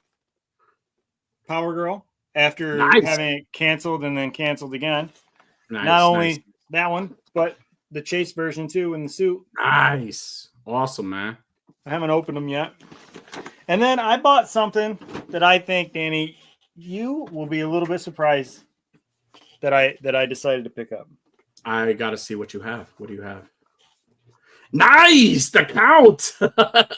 Power Girl after having it canceled and then canceled again. Not only that one, but the Chase version too in the suit. Nice. Awesome, man. I haven't opened them yet. And then I bought something that I think, Danny, you will be a little bit surprised that I decided to pick up. I got to see what you have. What do you have? Nice. The Count.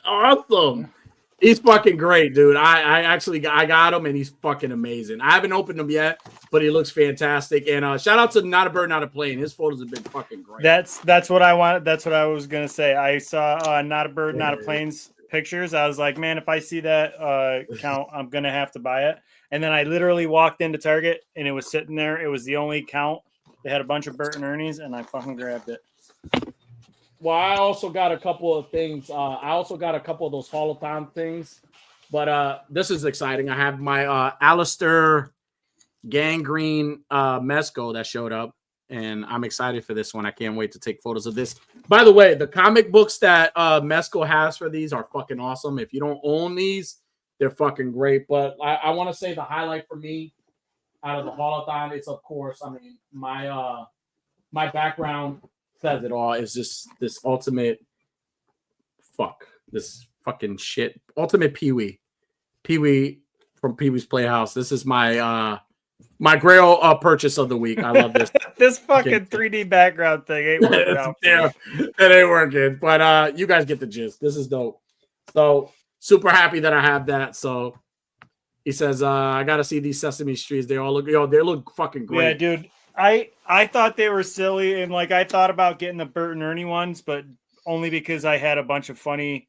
Awesome. He's fucking great, dude. I got him, and he's fucking amazing. I haven't opened him yet, but he looks fantastic. And shout out to Not a Bird, Not a Plane. His photos have been fucking great. That's what I wanted. That's what I was gonna say. I saw Not a Bird, Not a Plane's pictures. I was like, man, if I see that count, I'm gonna have to buy it. And then I literally walked into Target, and it was sitting there. It was the only count. They had a bunch of Bert and Ernie's, and I fucking grabbed it. Well, I also got a couple of things. I also got a couple of those Holothon things. But this is exciting. I have my Alistair Gangrene Mezco that showed up. And I'm excited for this one. I can't wait to take photos of this. By the way, the comic books that Mezco has for these are fucking awesome. If you don't own these, they're fucking great. But I want to say the highlight for me out of the Holothon is, of course, I mean, my background says it all. Is just this ultimate this fucking shit. Ultimate Pee-wee from Pee-wee's Playhouse. This is my my grail purchase of the week. I love this. This fucking 3D background thing ain't working out. Yeah, it ain't working. But you guys get the gist. This is dope. So super happy that I have that. So he says, I gotta see these Sesame Streets. They all look, they look fucking great. Yeah, dude. I thought they were silly, and like I thought about getting the Bert and Ernie ones, but only because I had a bunch of funny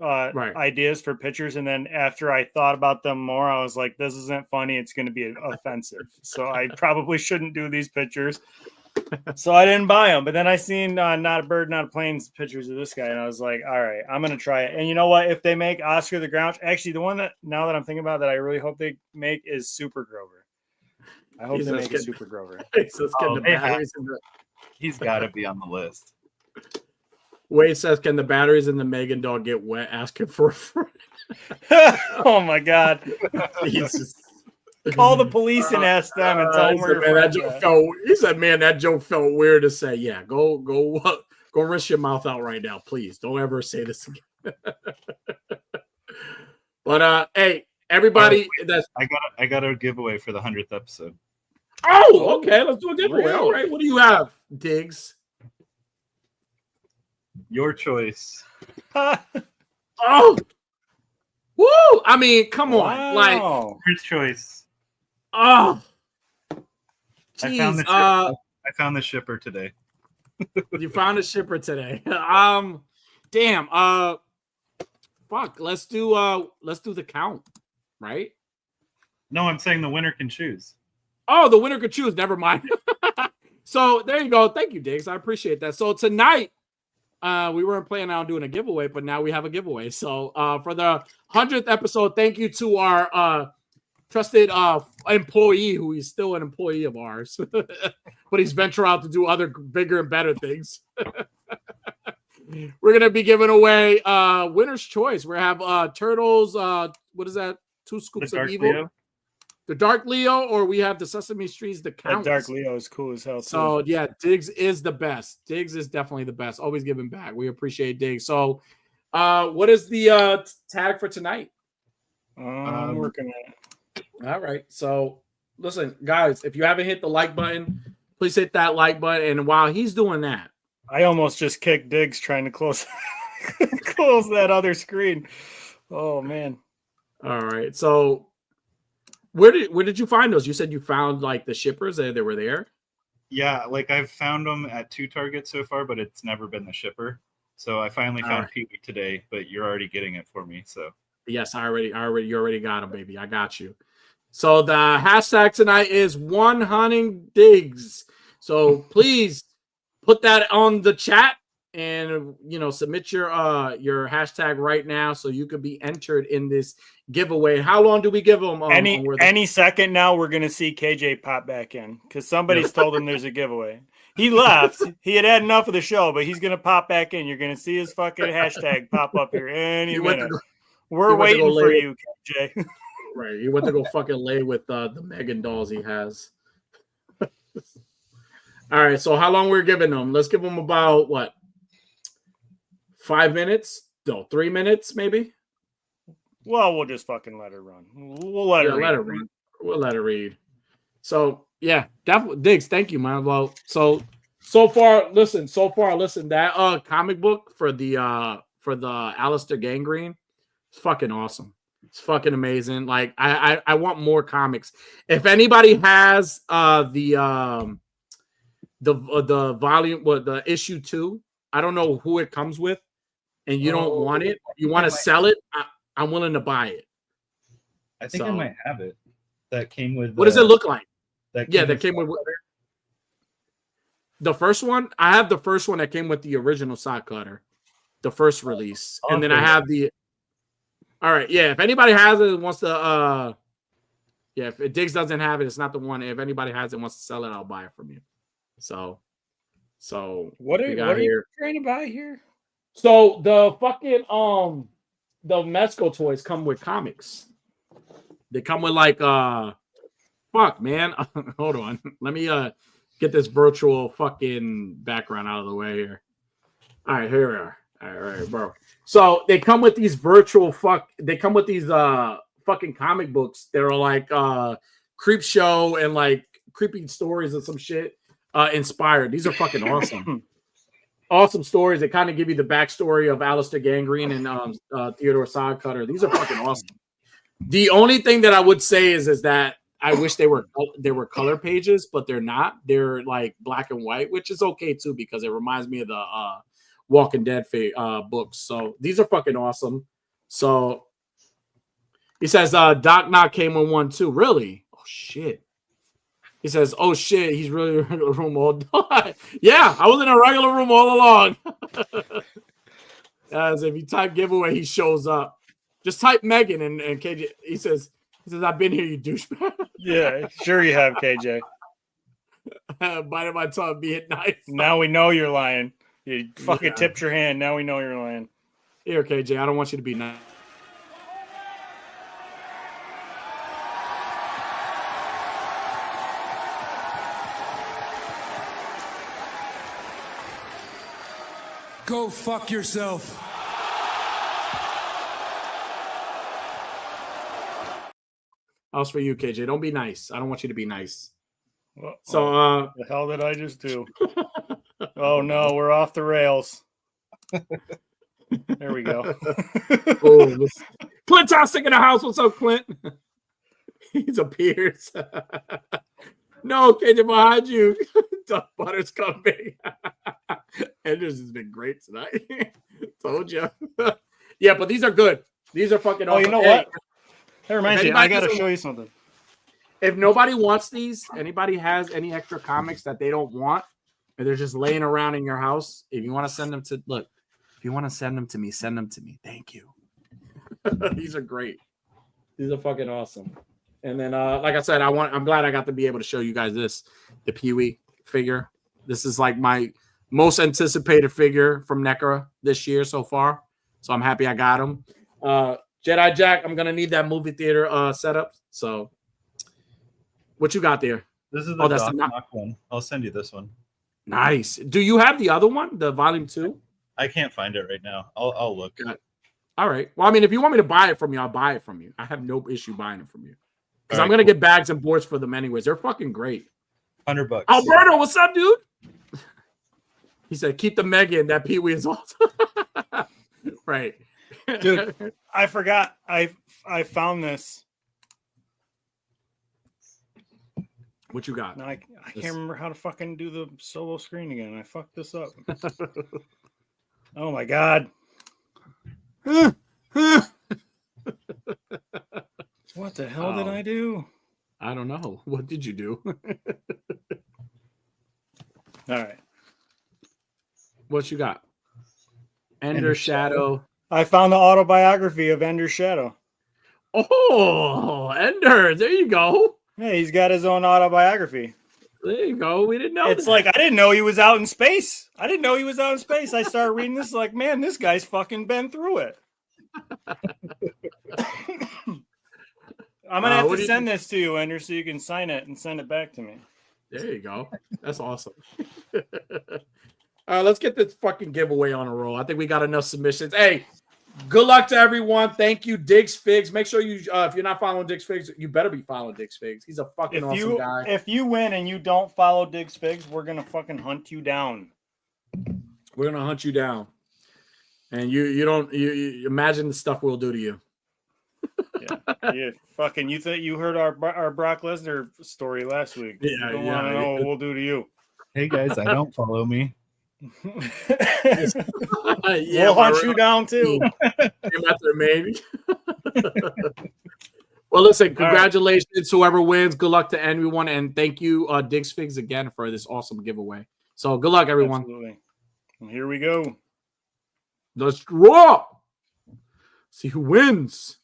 ideas for pictures, and then after I thought about them more, I was like, this isn't funny, it's going to be offensive, so I probably shouldn't do these pictures. So I didn't buy them. But then I seen Not a Bird, Not a Plane's pictures of this guy, and I was like, all right, I'm going to try it. And you know what? If they make Oscar the Grouch, actually the one that now that I'm thinking about that I really hope they make is Super Grover. I hope they make a Super Grover. He's got to be on the list. Wade says, can the batteries in the Megan doll get wet? Asking for a friend. Oh my God. Jesus. Call the police and ask them and tell them where he said, man, that joke felt weird to say. Yeah, go rinse your mouth out right now, please. Don't ever say this again. But hey, everybody, I got a giveaway for the 100th episode. Oh, okay. Let's do a giveaway. Really? All right. What do you have, Diggs? Your choice. Oh, woo! I mean, come on, like your choice. Oh, geez. I found the shipper today. You found a shipper today. Damn. Fuck. Let's do the count, right? No, I'm saying the winner can choose. Oh, the winner could choose. Never mind. So there you go. Thank you, Diggs. I appreciate that. So tonight, we weren't planning on doing a giveaway, but now we have a giveaway. So for the 100th episode, thank you to our trusted employee, who is still an employee of ours, but he's ventured out to do other bigger and better things. We're gonna be giving away winner's choice. We have Turtles. What is that? 2 scoops of evil. Leo. The Dark Leo, or we have the Sesame Streets. The Count. Dark Leo is cool as hell. So yeah, Diggs is the best. Diggs is definitely the best. Always giving back. We appreciate Diggs. So, what is the tag for tonight? I'm working on it. All right. So, listen, guys, if you haven't hit the like button, please hit that like button. And while he's doing that, I almost just kicked Diggs trying to close that other screen. Oh man. All right. So where did you find those? You said you found like the shippers that they were there. Yeah, like I've found them at 2 Targets so far, but it's never been the shipper. So I finally found Pee-wee today, but you're already getting it for me. So yes, you already got them, baby. I got you. So the hashtag tonight is One Hunting Diggs. So please put that on the chat and submit your hashtag right now so you could be entered in this giveaway. How long do we give them? Any second now, we're gonna see KJ pop back in because somebody's told him there's a giveaway. He left. He had enough of the show, but he's gonna pop back in. You're gonna see his fucking hashtag pop up here any minute. We're waiting for you, KJ. Right, he went to go fucking lay with the Megan dolls he has. All right, so how long we're giving them? Let's give them about what? 5 minutes? No, 3 minutes maybe. Well, we'll just fucking let her run. We'll let her read. We'll let her read. So yeah, definitely Diggs. Thank you, man. Well, so far, listen. That comic book for the Alistair Gangrene, It's fucking awesome. It's fucking amazing. Like I want more comics. If anybody has the volume, the issue 2, I don't know who it comes with, and you don't want it, you want to sell it, I'm willing to buy it. I think I might have it. That came with. What does it look like? That came with the first one. I have the first one that came with the original Sock Cutter, the first release, and then I have the. All right, yeah. If anybody has it, wants to, if Diggs doesn't have it, it's not the one. If anybody has it, wants to sell it, I'll buy it from you. So what are you trying to buy here? So the fucking the Mezco toys come with comics. They come with like fuck man. Hold on. Let me get this virtual fucking background out of the way here. All right, here we are. All right, bro. So they come with these they come with these fucking comic books that are like Creep Show and like creepy stories and some shit inspired. These are fucking awesome. Awesome stories that kind of give you the backstory of Alistair Gangrene and Theodore Sock Cutter. These are fucking awesome. The only thing that I would say is that I wish they were color pages, but they're not. They're like black and white, which is okay too because it reminds me of the Walking Dead books. So these are fucking awesome. So he says Doc Knock came in one too. Really? Oh shit. He says, "Oh shit, he's really in a regular room all day." Yeah, I was in a regular room all along. As if you type giveaway, he shows up. Just type Megan and KJ. He says, "I've been here, you douchebag." Yeah, sure you have, KJ. Biting my tongue, being nice. Now we know you're lying. You fucking tipped your hand. Now we know you're lying. Here, KJ, I don't want you to be nice. Go fuck yourself. How's for you, KJ? Don't be nice. I don't want you to be nice. So, the hell did I just do? Oh no, we're off the rails. There we go. Clint Tostick in the house. What's up, Clint? He's appears. No, KJ, behind you. Duck Butters coming. Enders has been great tonight. Told you. Yeah, but these are good. These are fucking awesome. You know what? That reminds me, I got to show you something. If nobody wants these, anybody has any extra comics that they don't want, or they're just laying around in your house, if you want to send them to, if you want to send them to me, send them to me. Thank you. These are great. These are fucking awesome. And then, like I said, I'm glad I got to be able to show you guys the Pee-wee figure. This is like my most anticipated figure from NECA this year so far. So I'm happy I got him. Jedi Jack, I'm gonna need that movie theater setup. So, what you got there? This is the Doc Knock one. I'll send you this one. Nice. Do you have the other one, the volume 2? I can't find it right now. I'll look. All right. Well, I mean, if you want me to buy it from you, I'll buy it from you. I have no issue buying it from you because I'm gonna get bags and boards for them anyways. They're fucking great. $100. Alberto, what's up, dude? He said, "Keep the Megan. That Pee-wee is awesome." Right. Dude, I forgot. I found this. What you got? No, I can't remember how to fucking do the solo screen again. I fucked this up. Oh my god. What the hell did I do? I don't know. What did you do? All right. What you got? Ender Shadow. I found the autobiography of Ender Shadow. Oh, Ender. There you go. Yeah, he's got his own autobiography. There you go. We didn't know. It's like, I didn't know he was out in space. I started reading this like, man, this guy's fucking been through it. I'm going to have to send this to you, Ender, so you can sign it and send it back to me. There you go. That's awesome. Let's get this fucking giveaway on a roll. I think we got enough submissions. Hey, good luck to everyone. Thank you, Diggs Figs. Make sure you, if you're not following Diggs Figs, you better be following Diggs Figs. He's a fucking awesome guy. If you win and you don't follow Diggs Figs, we're going to fucking hunt you down. We're going to hunt you down. And you imagine the stuff we'll do to you. Yeah, fucking. You think you heard our Brock Lesnar story last week? Yeah, you don't want to know what we'll do to you. Hey guys, I don't follow me. We'll hunt you down too. Maybe. Well, listen, congratulations, whoever wins. Good luck to everyone, and thank you, Diggs Figs, again for this awesome giveaway. So good luck, everyone. Absolutely. And here we go. Let's draw. See who wins.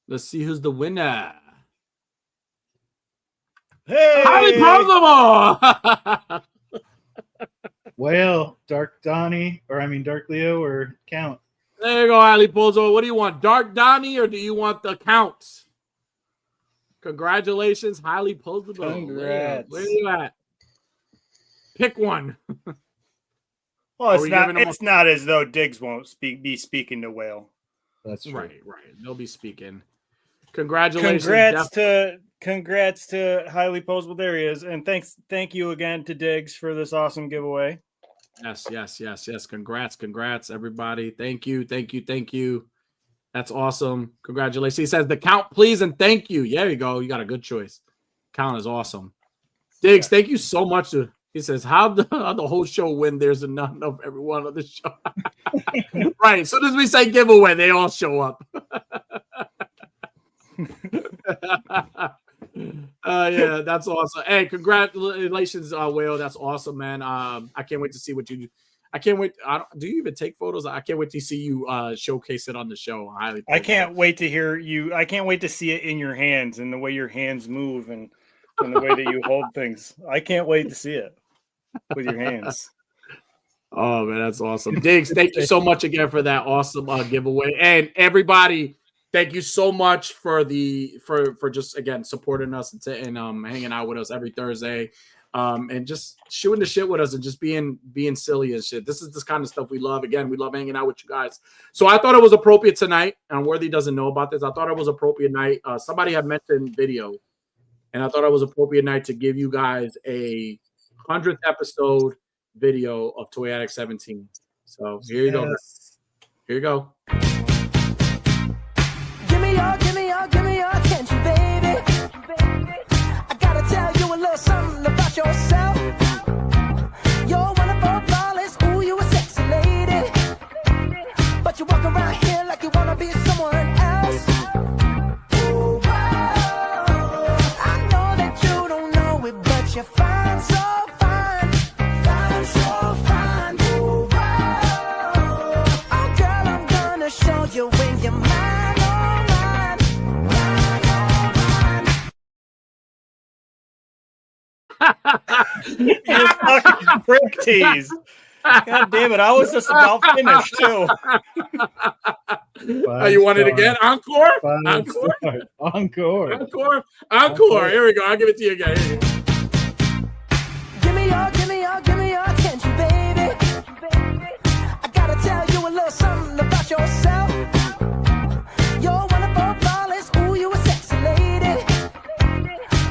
Let's see who's the winner. Hey, Highly possible. Well, Dark Leo or Count. There you go, Ali Pozo. What do you want, Dark Donnie, or do you want the Count? Congratulations, highly posable. Congrats. Where are you at? Pick one. Well, it's not as though Diggs won't be speaking to Whale. That's true. Right. They'll be speaking. Congratulations. Congrats to highly posable. There he is. And thank you again to Diggs for this awesome giveaway. Yes. Congrats, everybody. Thank you. That's awesome. Congratulations. He says the Count, please, and thank you. There you go. You got a good choice. Count is awesome. Diggs, thank you so much. He says, how the whole show win? There's not enough everyone on the show. Right. As soon as we say giveaway, they all show up. Yeah, that's awesome. Hey, congratulations, Whale. That's awesome, man. I can't wait to see what you do. I can't wait. Do you even take photos? I can't wait to see you showcase it on the show. I can't wait to hear you. I can't wait to see it in your hands and the way your hands move and the way that you hold things. I can't wait to see it with your hands. Oh man, that's awesome. Diggs, thank you so much again for that awesome giveaway. And everybody, thank you so much for just again supporting us and hanging out with us every Thursday. And just shooting the shit with us and just being silly and shit. This is this kind of stuff we love. Again, we love hanging out with you guys. So I thought it was appropriate tonight, and Worthy doesn't know about this. I thought it was appropriate night. Somebody had mentioned video, and I thought it was appropriate night to give you guys a 100th episode video of Toy Addict 17. So here you go. Here you go. Give me your attention, baby. I gotta tell you a little something about yourself. You're wonderful, flawless, ooh, you a sexy lady. But you walk around here like you wanna be someone else. Ooh, wow. I know that you don't know it, but you're fine, so fine. Fine, so fine. Ooh, wow. Oh, girl, I'm gonna show you when you're mine. You fucking prick tease. God damn it. I was just about finished too. You want it again? Encore? Encore. Here we go. I'll give it to you again. Here you go. Give me your attention, baby. I gotta tell you a little something about yourself. You're wonderful, flawless, ooh, you a sexy lady.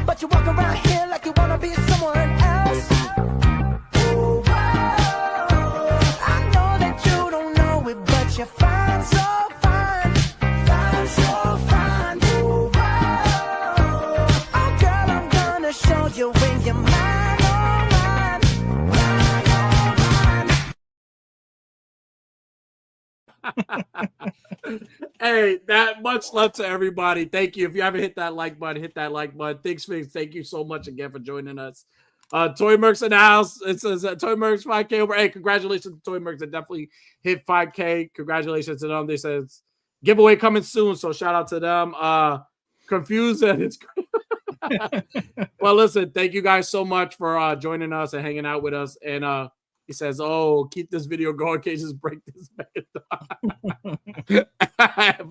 But you walk around here like you wanna be someone else. Ooh, wow. I know that you don't know it, but you're fine, so fine. Fine, so fine. Ooh, wow. Oh, girl, I'm gonna show you when you're mine, oh, mine. Hey, that much love to everybody. Thank you. If you haven't hit that like button, hit that like button. Thanks, Figs. Thank you so much again for joining us. Toy Mercs in the house. It says Toy Mercs 5K over. Hey, congratulations to Toy Mercs. They definitely hit 5K. Congratulations to them. They says giveaway coming soon. So shout out to them. Confused and it's great. Well, listen, thank you guys so much for joining us and hanging out with us. And he says, "Oh, keep this video going. Can't just break this marathon."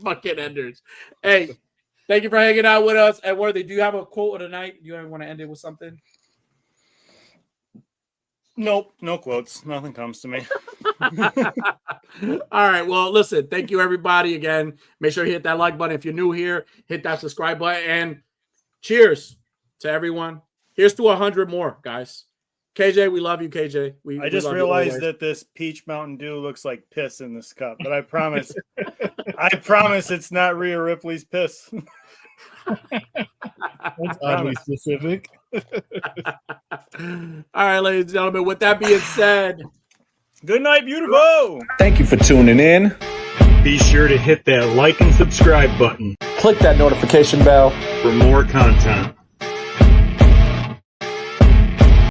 Fucking enders. Hey, thank you for hanging out with us. And Worthy, do you have a quote of the night? Do you want to end it with something? Nope, no quotes. Nothing comes to me. All right. Well, listen, thank you, everybody. Again, make sure you hit that like button. If you're new here, hit that subscribe button. And cheers to everyone. Here's to 100 more, guys. KJ, we love you, KJ. I just realized that this peach Mountain Dew looks like piss in this cup, but I promise, it's not Rhea Ripley's piss. That's oddly specific. All right, ladies and gentlemen, with that being said, good night, beautiful. Thank you for tuning in. Be sure to hit that like and subscribe button. Click that notification bell for more content.